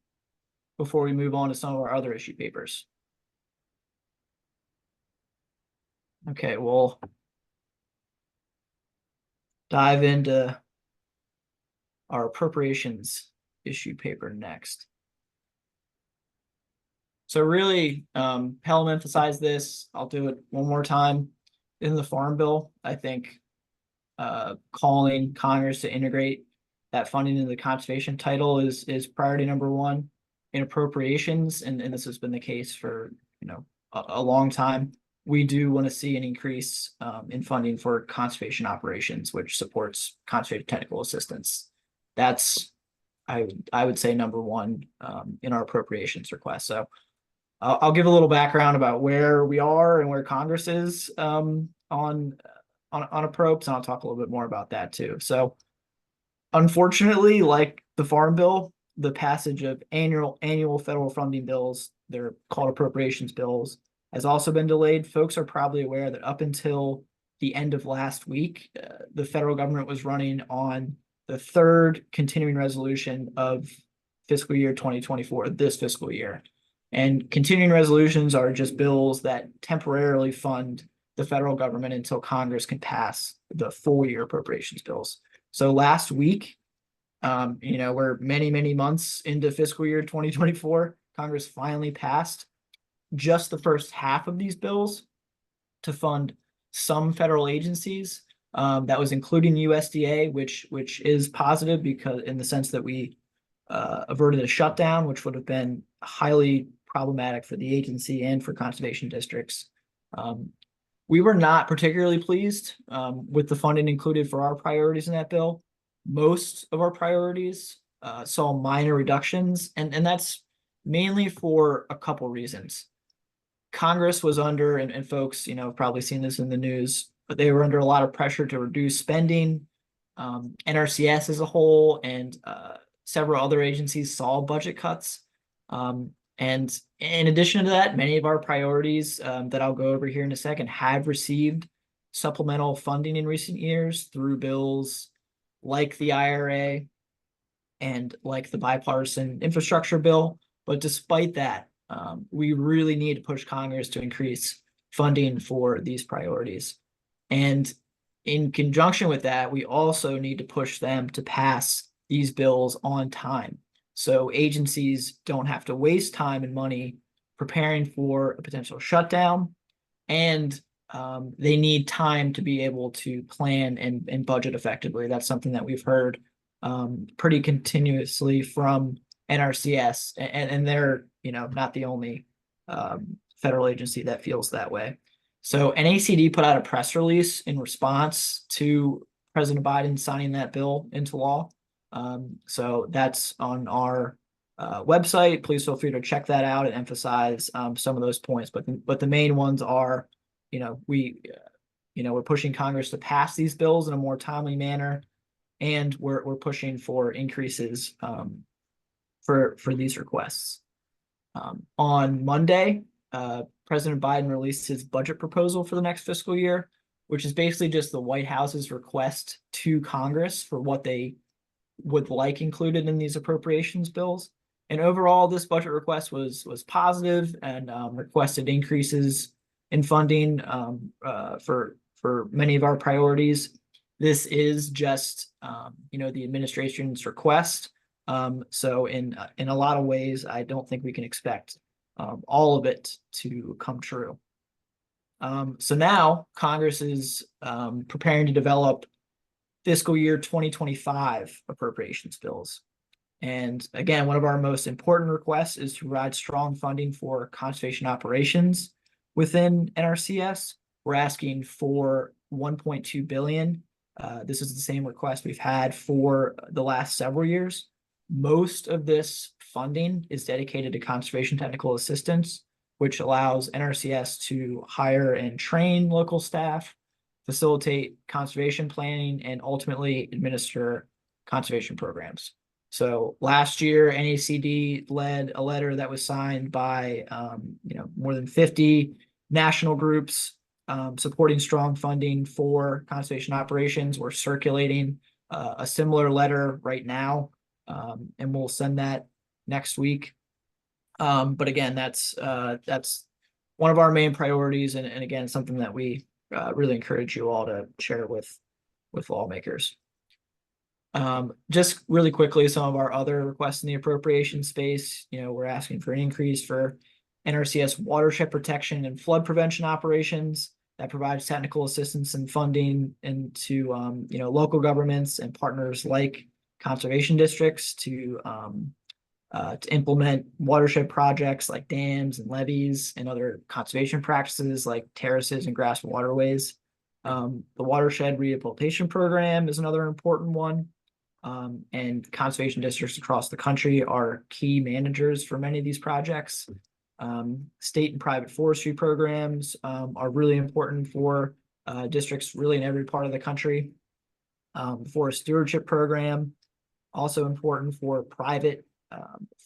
before we move on to some of our other issue papers? Okay, we'll dive into our appropriations issue paper next. So really, Pelham emphasized this. I'll do it one more time. In the Farm Bill, I think calling Congress to integrate that funding into the conservation title is priority number one. In appropriations, and this has been the case for a long time, we do want to see an increase in funding for conservation operations, which supports conservation technical assistance. That's, I would say, number one in our appropriations request. So I'll give a little background about where we are and where Congress is on appropes, and I'll talk a little bit more about that too. So unfortunately, like the Farm Bill, the passage of annual federal funding bills, they're called appropriations bills, has also been delayed. Folks are probably aware that up until the end of last week, the federal government was running on the third continuing resolution of fiscal year 2024, this fiscal year. And continuing resolutions are just bills that temporarily fund the federal government until Congress can pass the full year appropriations bills. So last week, we're many months into fiscal year 2024, Congress finally passed just the first half of these bills to fund some federal agencies. That was including USDA, which is positive because in the sense that we averted a shutdown, which would have been highly problematic for the agency and for conservation districts. We were not particularly pleased with the funding included for our priorities in that bill. Most of our priorities saw minor reductions, and that's mainly for a couple reasons. Congress was under, and folks, have probably seen this in the news, but they were under a lot of pressure to reduce spending. NRCS as a whole and several other agencies saw budget cuts. And in addition to that, many of our priorities that I'll go over here in a second have received supplemental funding in recent years through bills like the IRA and like the bipartisan infrastructure bill. But despite that, we really need to push Congress to increase funding for these priorities. And in conjunction with that, we also need to push them to pass these bills on time, so agencies don't have to waste time and money preparing for a potential shutdown, and they need time to be able to plan and budget effectively. That's something that we've heard pretty continuously from NRCS, and they're not the only federal agency that feels that way. So NACD put out a press release in response to President Biden signing that bill into law. So that's on our website. Please feel free to check that out and emphasize some of those points. But the main ones are, we're pushing Congress to pass these bills in a more timely manner, and we're pushing for increases for these requests. On Monday, President Biden released his budget proposal for the next fiscal year, which is basically just the White House's request to Congress for what they would like included in these appropriations bills. And overall, this budget request was positive and requested increases in funding for many of our priorities. This is just the administration's request. So in a lot of ways, I don't think we can expect all of it to come true. So now Congress is preparing to develop fiscal year 2025 appropriations bills. And again, one of our most important requests is to provide strong funding for conservation operations within NRCS. We're asking for $1.2 billion. This is the same request we've had for the last several years. Most of this funding is dedicated to conservation technical assistance, which allows NRCS to hire and train local staff, facilitate conservation planning, and ultimately administer conservation programs. So last year, NACD led a letter that was signed by more than 50 national groups supporting strong funding for conservation operations. We're circulating a similar letter right now, and we'll send that next week. But again, that's one of our main priorities, and again, something that we really encourage you all to share with lawmakers. Just really quickly, some of our other requests in the appropriation space, we're asking for an increase for NRCS watershed protection and flood prevention operations that provides technical assistance and funding into local governments and partners like conservation districts to implement watershed projects like dams and levees and other conservation practices like terraces and grass waterways. The watershed rehabilitation program is another important one. And conservation districts across the country are key managers for many of these projects. State and private forestry programs are really important for districts really in every part of the country. Forest stewardship program, also important for private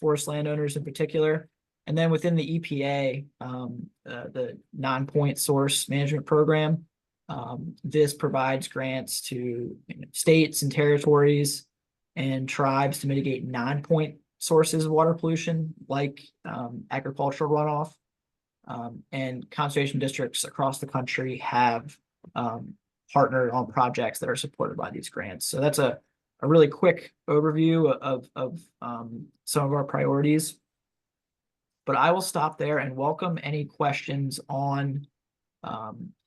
forest landowners in particular. And then within the EPA, the non-point source management program, this provides grants to states and territories and tribes to mitigate non-point sources of water pollution, like agricultural runoff. And conservation districts across the country have partnered on projects that are supported by these grants. So that's a really quick overview of some of our priorities. But I will stop there and welcome any questions on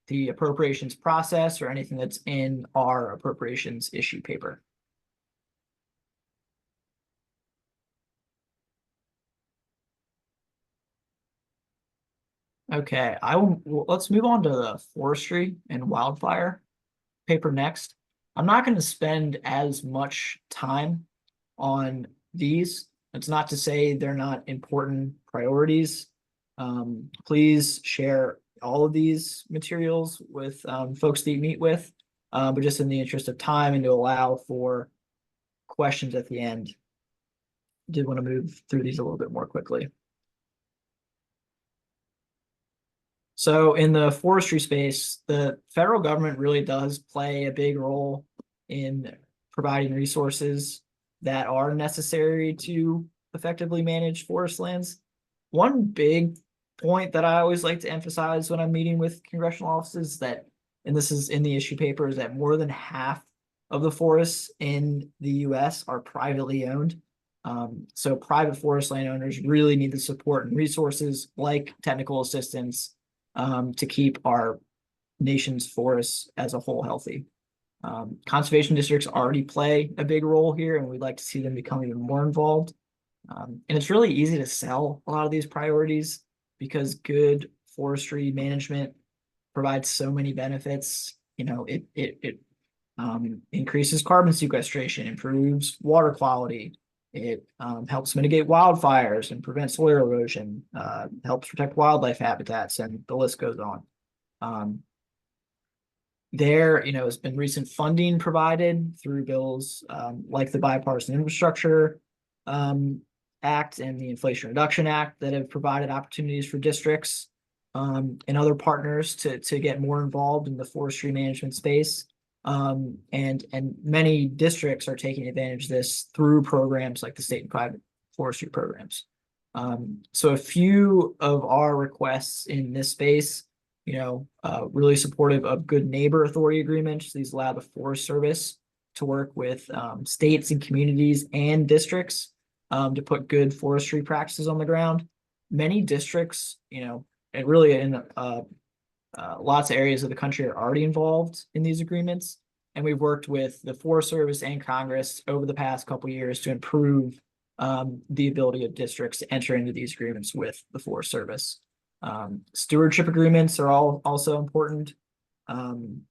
the appropriations process or anything that's in our appropriations issue paper. Okay, let's move on to the forestry and wildfire paper next. I'm not going to spend as much time on these. It's not to say they're not important priorities. Please share all of these materials with folks that you meet with, but just in the interest of time and to allow for questions at the end, I did want to move through these a little bit more quickly. So in the forestry space, the federal government really does play a big role in providing resources that are necessary to effectively manage forest lands. One big point that I always like to emphasize when I'm meeting with congressional offices that, and this is in the issue paper, is that more than half of the forests in the US are privately owned. So private forest landowners really need the support and resources like technical assistance to keep our nation's forests as a whole healthy. Conservation districts already play a big role here, and we'd like to see them become even more involved. And it's really easy to sell a lot of these priorities because good forestry management provides so many benefits. You know, it increases carbon sequestration, improves water quality. It helps mitigate wildfires and prevent soil erosion, helps protect wildlife habitats, and the list goes on. There, you know, has been recent funding provided through bills like the Bipartisan Infrastructure Act and the Inflation Reduction Act that have provided opportunities for districts and other partners to get more involved in the forestry management space. And many districts are taking advantage of this through programs like the state and private forestry programs. So a few of our requests in this space, you know, really supportive of good neighbor authority agreements. These allow the Forest Service to work with states and communities and districts to put good forestry practices on the ground. Many districts, you know, and really in lots of areas of the country are already involved in these agreements. And we've worked with the Forest Service and Congress over the past couple of years to improve the ability of districts to enter into these agreements with the Forest Service. Stewardship agreements are also important and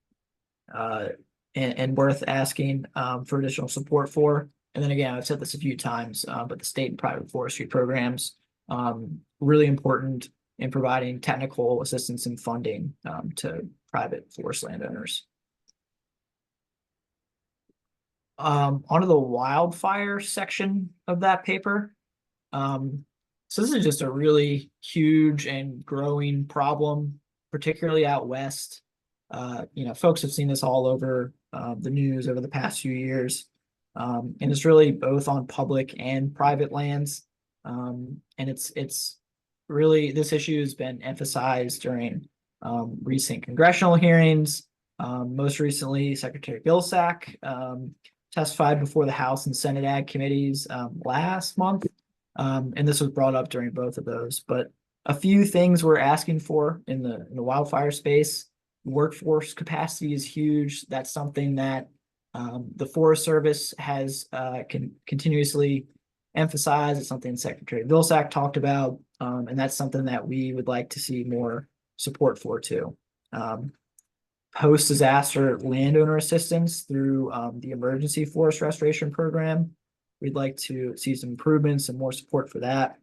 worth asking for additional support for. And then again, I've said this a few times, but the state and private forestry programs, really important in providing technical assistance and funding to private forest landowners. Onto the wildfire section of that paper. So this is just a really huge and growing problem, particularly out west. You know, folks have seen this all over the news over the past few years. And it's really both on public and private lands. And it's really, this issue has been emphasized during recent congressional hearings. Most recently, Secretary Vilsack testified before the House and Senate Ag committees last month. And this was brought up during both of those. But a few things we're asking for in the wildfire space. Workforce capacity is huge. That's something that the Forest Service has continuously emphasized. It's something Secretary Vilsack talked about, and that's something that we would like to see more support for too. Post-disaster landowner assistance through the Emergency Forest Restoration Program. We'd like to see some improvements and more support for that.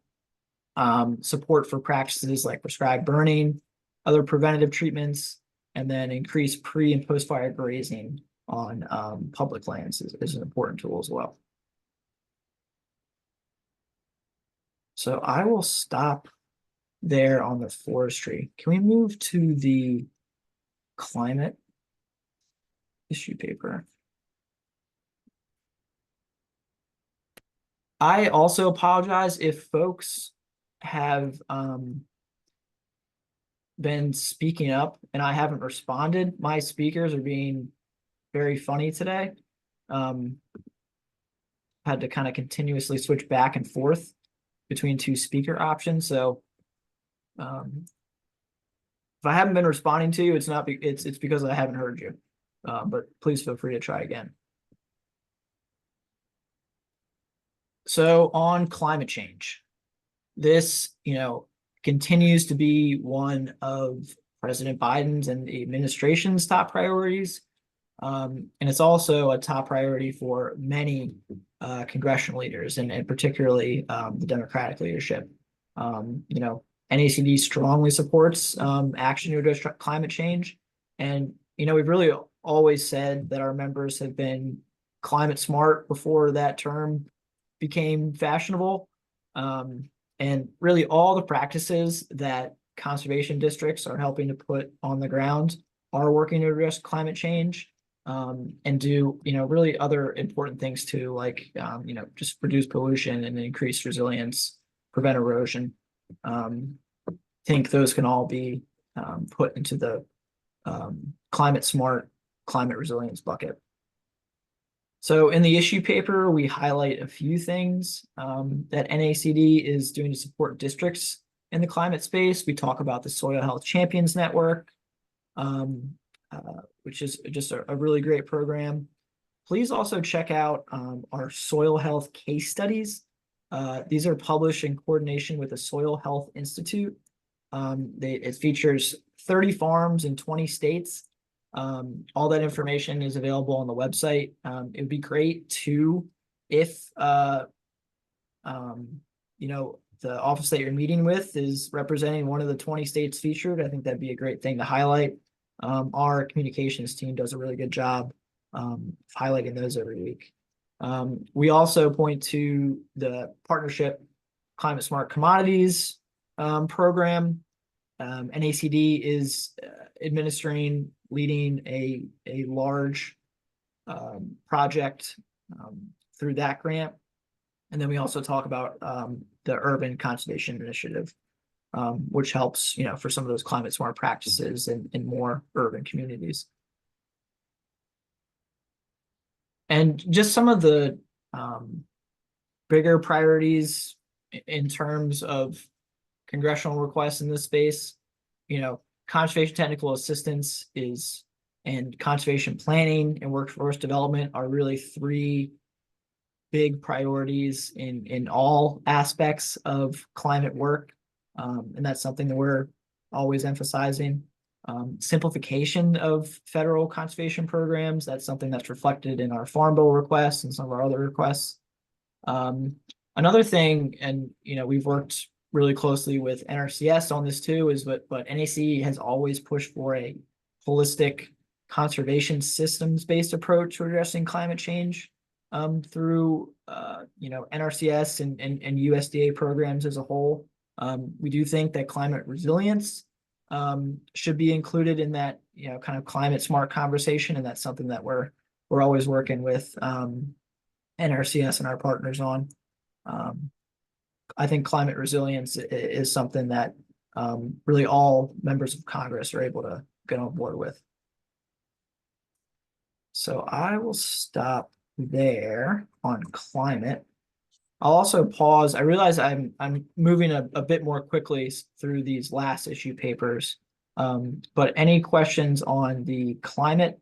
Support for practices like prescribed burning, other preventative treatments, and then increase pre- and post-fire grazing on public lands is an important tool as well. So I will stop there on the forestry. Can we move to the climate issue paper? I also apologize if folks have been speaking up and I haven't responded. My speakers are being very funny today. Had to kind of continuously switch back and forth between two speaker options. So if I haven't been responding to you, it's because I haven't heard you. But please feel free to try again. So on climate change, this, continues to be one of President Biden's and the administration's top priorities. And it's also a top priority for many congressional leaders and particularly the Democratic leadership. NACD strongly supports action to address climate change. And, we've really always said that our members have been climate smart before that term became fashionable. And really all the practices that conservation districts are helping to put on the ground are working to address climate change and do, really other important things too, like, just reduce pollution and increase resilience, prevent erosion. I think those can all be put into the climate smart, climate resilience bucket. So in the issue paper, we highlight a few things that NACD is doing to support districts in the climate space. We talk about the Soil Health Champions Network, which is just a really great program. Please also check out our soil health case studies. These are published in coordination with the Soil Health Institute. It features 30 farms in 20 states. All that information is available on the website. It would be great too if the office that you're meeting with is representing one of the 20 states featured. I think that'd be a great thing to highlight. Our communications team does a really good job highlighting those every week. We also point to the partnership Climate Smart Commodities program. NACD is leading a large project through that grant. And then we also talk about the Urban Conservation Initiative, which helps, for some of those climate smart practices in more urban communities. And just some of the bigger priorities in terms of congressional requests in this space, conservation technical assistance and conservation planning and workforce development are really three big priorities in all aspects of climate work. And that's something that we're always emphasizing. Simplification of federal conservation programs, that's something that's reflected in our Farm Bill requests and some of our other requests. Another thing, and we've worked really closely with NRCS on this too, but NAC has always pushed for a holistic conservation systems-based approach to addressing climate change through NRCS and USDA programs as a whole. We do think that climate resilience should be included in that kind of climate smart conversation, and that's something that we're always working with NRCS and our partners on. I think climate resilience is something that really all members of Congress are able to get on board with. So I will stop there on climate. I'll also pause. I realize I'm moving a bit more quickly through these last issue papers, but any questions on the climate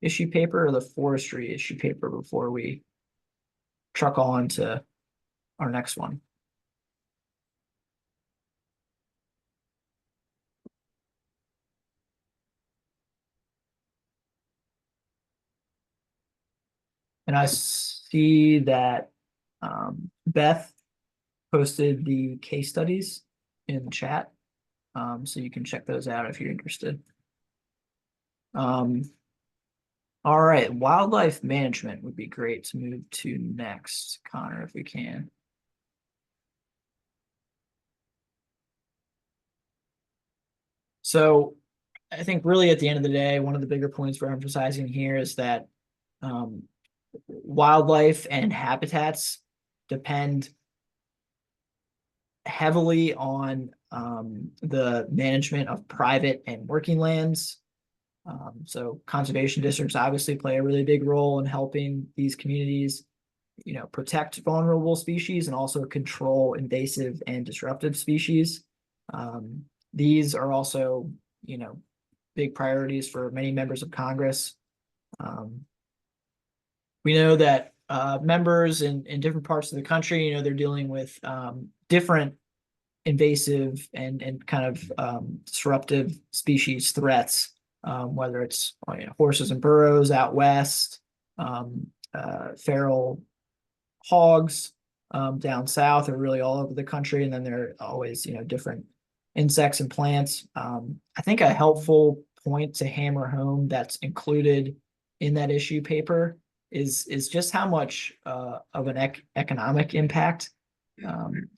issue paper or the forestry issue paper before we truck on to our next one? And I see that Beth posted the case studies in the chat, so you can check those out if you're interested. All right, wildlife management would be great to move to next, Connor, if we can. So I think really at the end of the day, one of the bigger points we're emphasizing here is that wildlife and habitats depend heavily on the management of private and working lands. So conservation districts obviously play a really big role in helping these communities, protect vulnerable species and also control invasive and disruptive species. These are also, big priorities for many members of Congress. We know that members in different parts of the country, they're dealing with different invasive and kind of disruptive species threats, whether it's horses and burros out west, feral hogs down south, or really all over the country, and then there are always different insects and plants. I think a helpful point to hammer home that's included in that issue paper is just how much of an economic impact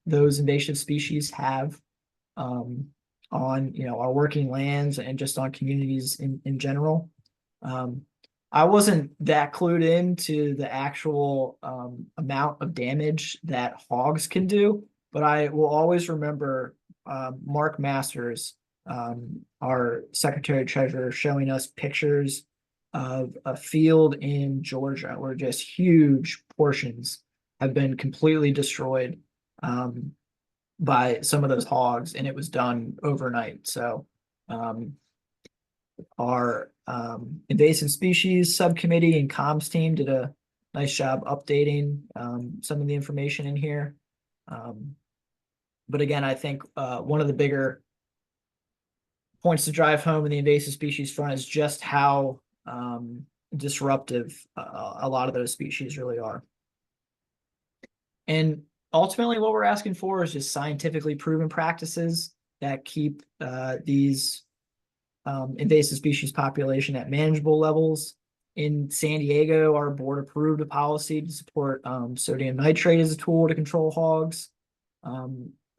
those invasive species have on our working lands and just on communities in general. I wasn't that clued into the actual amount of damage that hogs can do, but I will always remember Mark Masters, our Secretary Treasurer, showing us pictures of a field in Georgia where just huge portions have been completely destroyed by some of those hogs, and it was done overnight. So our invasive species subcommittee and comms team did a nice job updating some of the information in here. But again, I think one of the bigger points to drive home in the invasive species front is just how disruptive a lot of those species really are. And ultimately, what we're asking for is just scientifically proven practices that keep these invasive species population at manageable levels. In San Diego, our board approved a policy to support sodium nitrate as a tool to control hogs.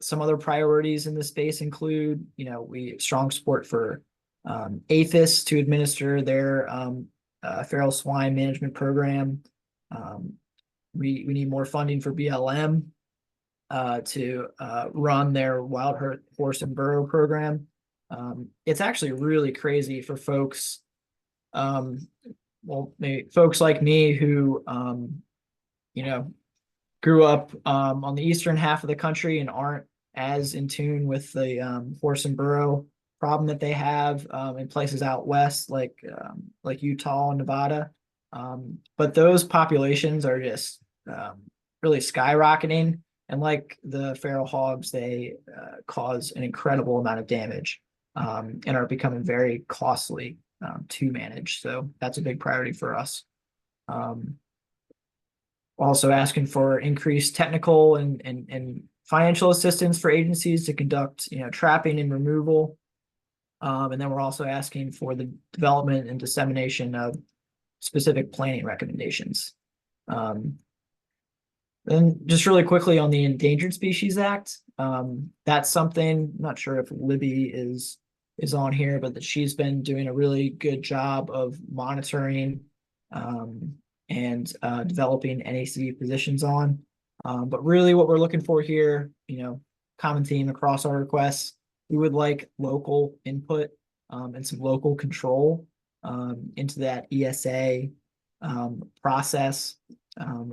Some other priorities in this space include, we strong support for APHIS to administer their feral swine management program. We need more funding for BLM to run their wild horse and burro program. It's actually really crazy for folks, maybe folks like me who, grew up on the eastern half of the country and aren't as in tune with the horse and burro problem that they have in places out west, like Utah and Nevada. But those populations are just really skyrocketing, and like the feral hogs, they cause an incredible amount of damage and are becoming very costly to manage. So that's a big priority for us. Also asking for increased technical and financial assistance for agencies to conduct, trapping and removal. And then we're also asking for the development and dissemination of specific planning recommendations. Then just really quickly on the Endangered Species Act, that's something, I'm not sure if Libby is on here, but that she's been doing a really good job of monitoring and developing NACD positions on. But really what we're looking for here, common theme across our requests, we would like local input and some local control into that ESA process.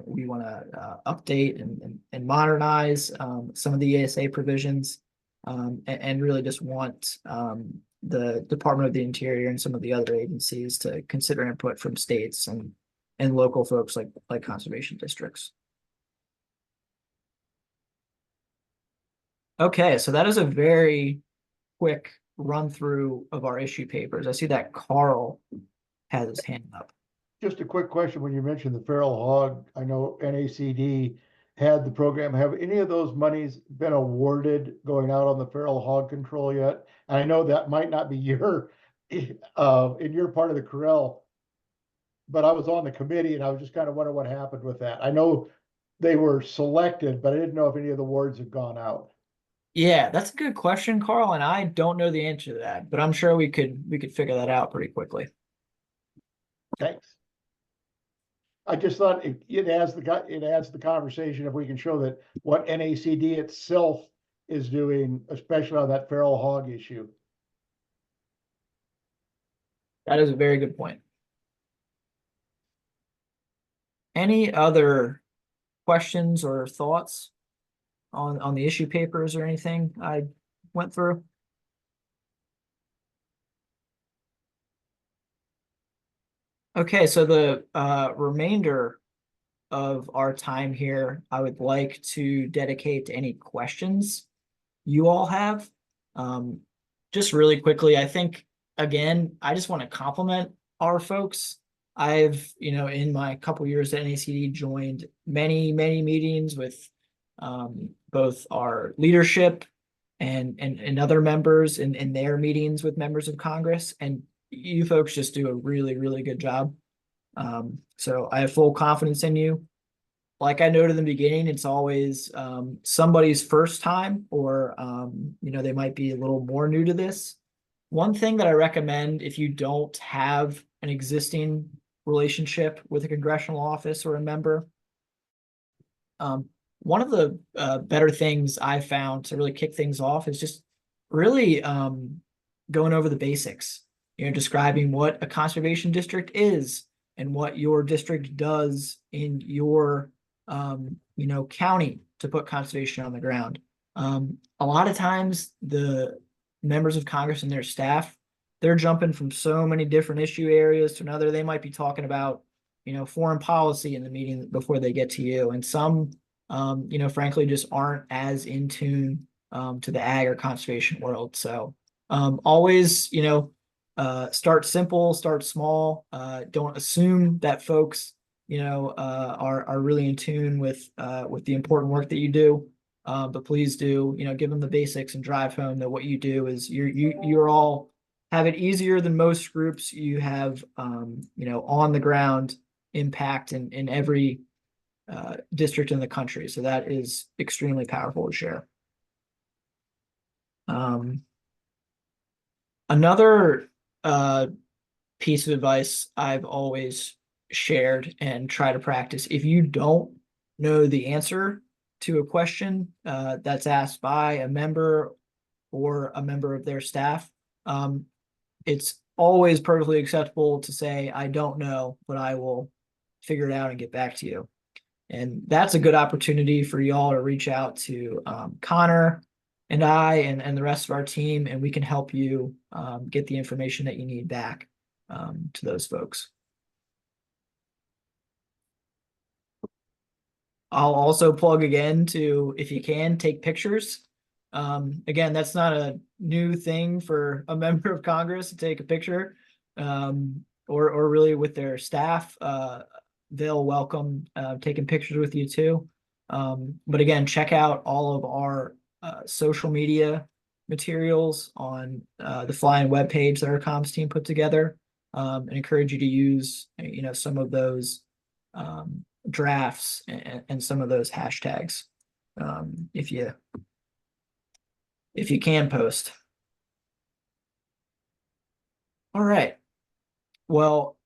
We want to update and modernize some of the ESA provisions and really just want the Department of the Interior and some of the other agencies to consider input from states and local folks like conservation districts. Okay, so that is a very quick run through of our issue papers. I see that Carl has his hand up. Just a quick question. When you mentioned the feral hog, I know NACD had the program. Have any of those monies been awarded going out on the feral hog control yet? And I know that might not be your in your part of the corral, but I was on the committee and I was just kind of wondering what happened with that. I know they were selected, but I didn't know if any of the awards had gone out. Yeah, that's a good question, Carl, and I don't know the answer to that, but I'm sure we could figure that out pretty quickly. Thanks. I just thought it adds the conversation if we can show that what NACD itself is doing, especially on that feral hog issue. That is a very good point. Any other questions or thoughts on the issue papers or anything I went through? Okay, so the remainder of our time here, I would like to dedicate to any questions you all have. Just really quickly, I think, again, I just want to compliment our folks. I've, in my couple years at NACD, joined many, many meetings with both our leadership and other members in their meetings with members of Congress. And you folks just do a really, really good job. So I have full confidence in you. Like I noted in the beginning, it's always somebody's first time, or they might be a little more new to this. One thing that I recommend, if you don't have an existing relationship with a congressional office or a member, one of the better things I found to really kick things off is just really going over the basics, describing what a conservation district is and what your district does in your county to put conservation on the ground. A lot of times the members of Congress and their staff, they're jumping from so many different issue areas to another. They might be talking about, foreign policy in the meeting before they get to you. And some, frankly, just aren't as in tune to the ag or conservation world. So always, start simple, start small. Don't assume that folks are really in tune with the important work that you do. But please do, give them the basics and drive home that what you do is you're all have it easier than most groups. You have on the ground impact in every district in the country. So that is extremely powerful to share. Another piece of advice I've always shared and try to practice. If you don't know the answer to a question that's asked by a member or a member of their staff, it's always perfectly acceptable to say, I don't know, but I will figure it out and get back to you. And that's a good opportunity for y'all to reach out to Connor and I and the rest of our team, and we can help you get the information that you need back to those folks. I'll also plug again to, if you can, take pictures. Again, that's not a new thing for a member of Congress to take a picture, or really with their staff. They'll welcome taking pictures with you too. But again, check out all of our social media materials on the Flying webpage that our comms team put together, and encourage you to use some of those drafts and some of those hashtags if you can post. All right. Well,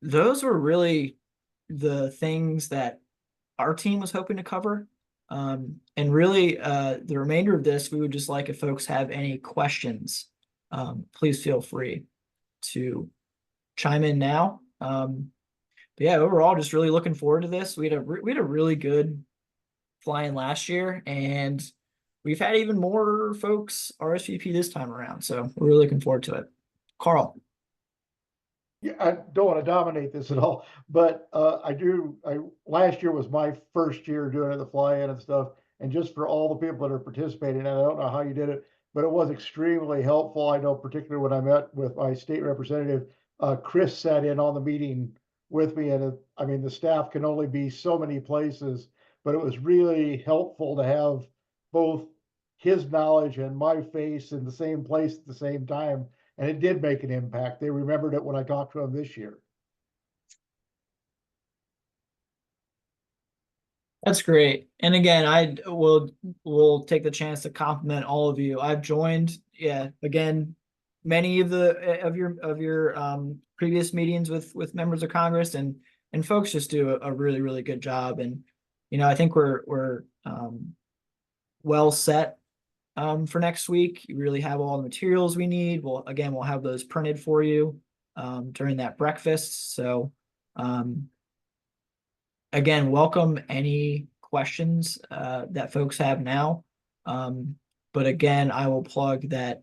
those were really the things that our team was hoping to cover. And really, the remainder of this, we would just like if folks have any questions, please feel free to chime in now. But yeah, overall, just really looking forward to this. We had a really good flying last year, and we've had even more folks RSVP this time around. So we're really looking forward to it. Carl. Yeah, I don't want to dominate this at all, but last year was my first year doing the fly-in and stuff. And just for all the people that are participating, and I don't know how you did it, but it was extremely helpful. I know particularly when I met with my state representative, Chris sat in on the meeting with me. And I mean, the staff can only be so many places, but it was really helpful to have both his knowledge and my face in the same place at the same time. And it did make an impact. They remembered it when I talked to them this year. That's great. And again, will take the chance to compliment all of you. I've joined, again, many of your previous meetings with members of Congress, and folks just do a really, really good job. And I think we're well set for next week. You really have all the materials we need. We'll have those printed for you during that breakfast. So again, welcome any questions that folks have now. But again, I will plug that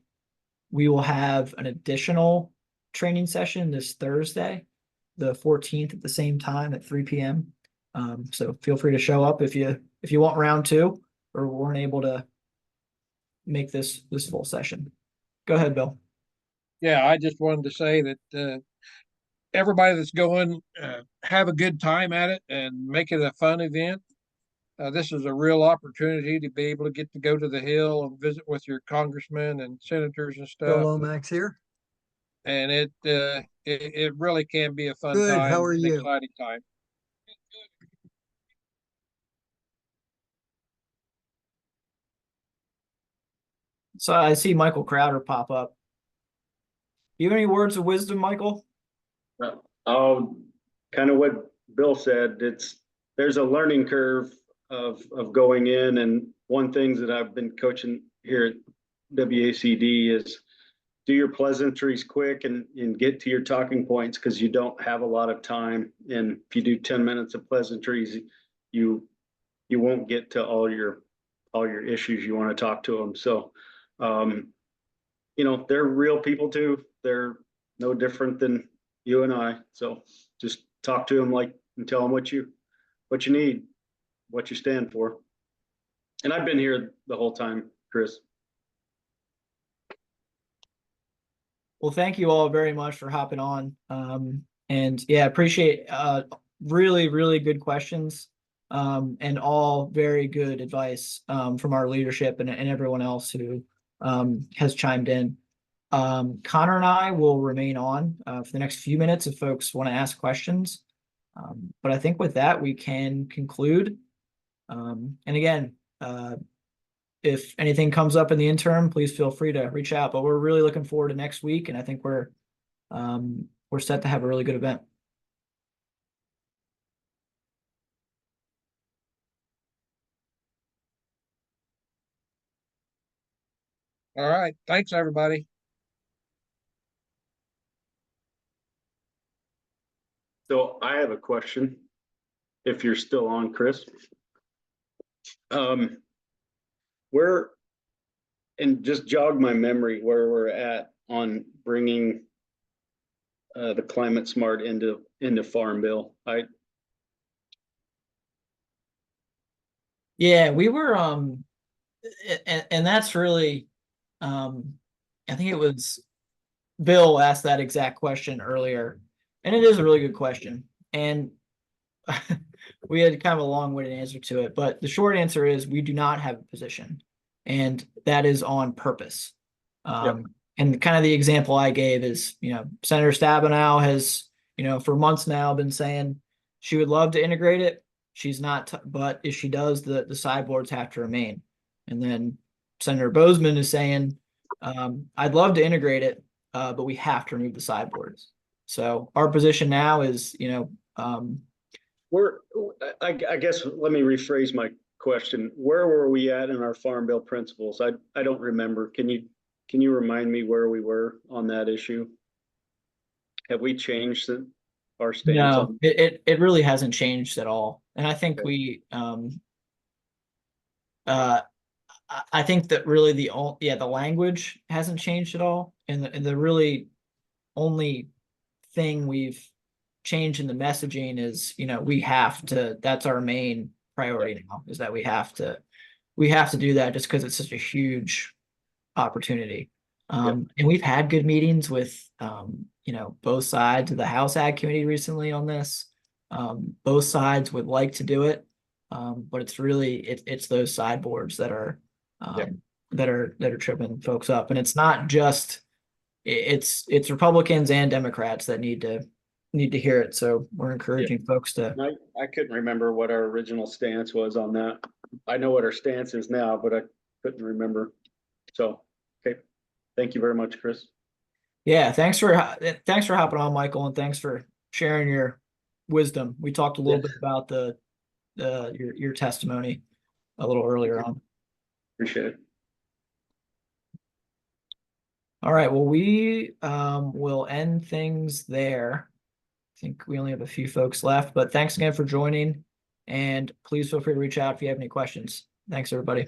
we will have an additional training session this Thursday, the 14th, at the same time at 3 p.m. So feel free to show up if you want round two or weren't able to make this full session. Go ahead, Bill. Yeah, I just wanted to say that everybody that's going, have a good time at it and make it a fun event. This is a real opportunity to be able to get to go to the Hill and visit with your congressmen and senators and Bill stuff. Lomax here. And it really can be a fun Good, time, how are an you? exciting time. So I see Michael Crowder pop up. Do you have any words of wisdom, Michael? Kind of what Bill said. There's a learning curve of going in, and one thing that I've been coaching here at WACD is do your pleasantries quick and get to your talking points, because you don't have a lot of time. And if you do 10 minutes of pleasantries, you won't get to all your issues you want to talk to them. So they're real people too. They're no different than you and I. So just talk to them and tell them what you need, what you stand for. And I've been here the whole time, Chris. Well, thank you all very much for hopping on. And yeah, appreciate really, really good questions and all very good advice from our leadership and everyone else who has chimed in. Connor and I will remain on for the next few minutes if folks want to ask questions. But I think with that, we can conclude. And again, if anything comes up in the interim, please feel free to reach out. But we're really looking forward to next week, and I think we're set to have a really good event. All right. Thanks, everybody. So I have a question, if you're still on, Chris. And just jog my memory where we're at on bringing the climate smart into Farm Bill. Yeah, we were and that's really I think it was Bill asked that exact question earlier, and it is a really good question. And we had kind of a long-winded answer to it, but the short answer is we do not have a position, and that is on purpose. And kind of the example I gave is, Senator Stabenow has, for months now been saying she would love to integrate it. She's not, but if she does, the sideboards have to remain. And then Senator Bozeman is saying, I'd love to integrate it, but we have to remove the sideboards. So our position now is, I guess let me rephrase my question. Where were we at in our Farm Bill principles? I don't remember. Can you remind me where we were on that issue? Have we changed our stance? No, it really hasn't changed at all. And I think we I think that really the language hasn't changed at all. And the really only thing we've changed in the messaging is, we have to, that's our main priority now, is that we have to do that just because it's such a huge opportunity. And we've had good meetings with, both sides of the House Ag Committee recently on this. Both sides would like to do it. But it's really, it's those sideboards that are tripping folks up. And it's not just, it's Republicans and Democrats that need to need to hear it. So we're encouraging folks to. I couldn't remember what our original stance was on that. I know what our stance is now, but I couldn't remember. So, okay. Thank you very much, Chris. Yeah, thanks for hopping on, Michael, and thanks for sharing your wisdom. We talked a little bit about your testimony a little earlier on. Appreciate it. All right, well, we will end things there. I think we only have a few folks left, but thanks again for joining, and please feel free to reach out if you have any questions. Thanks, everybody.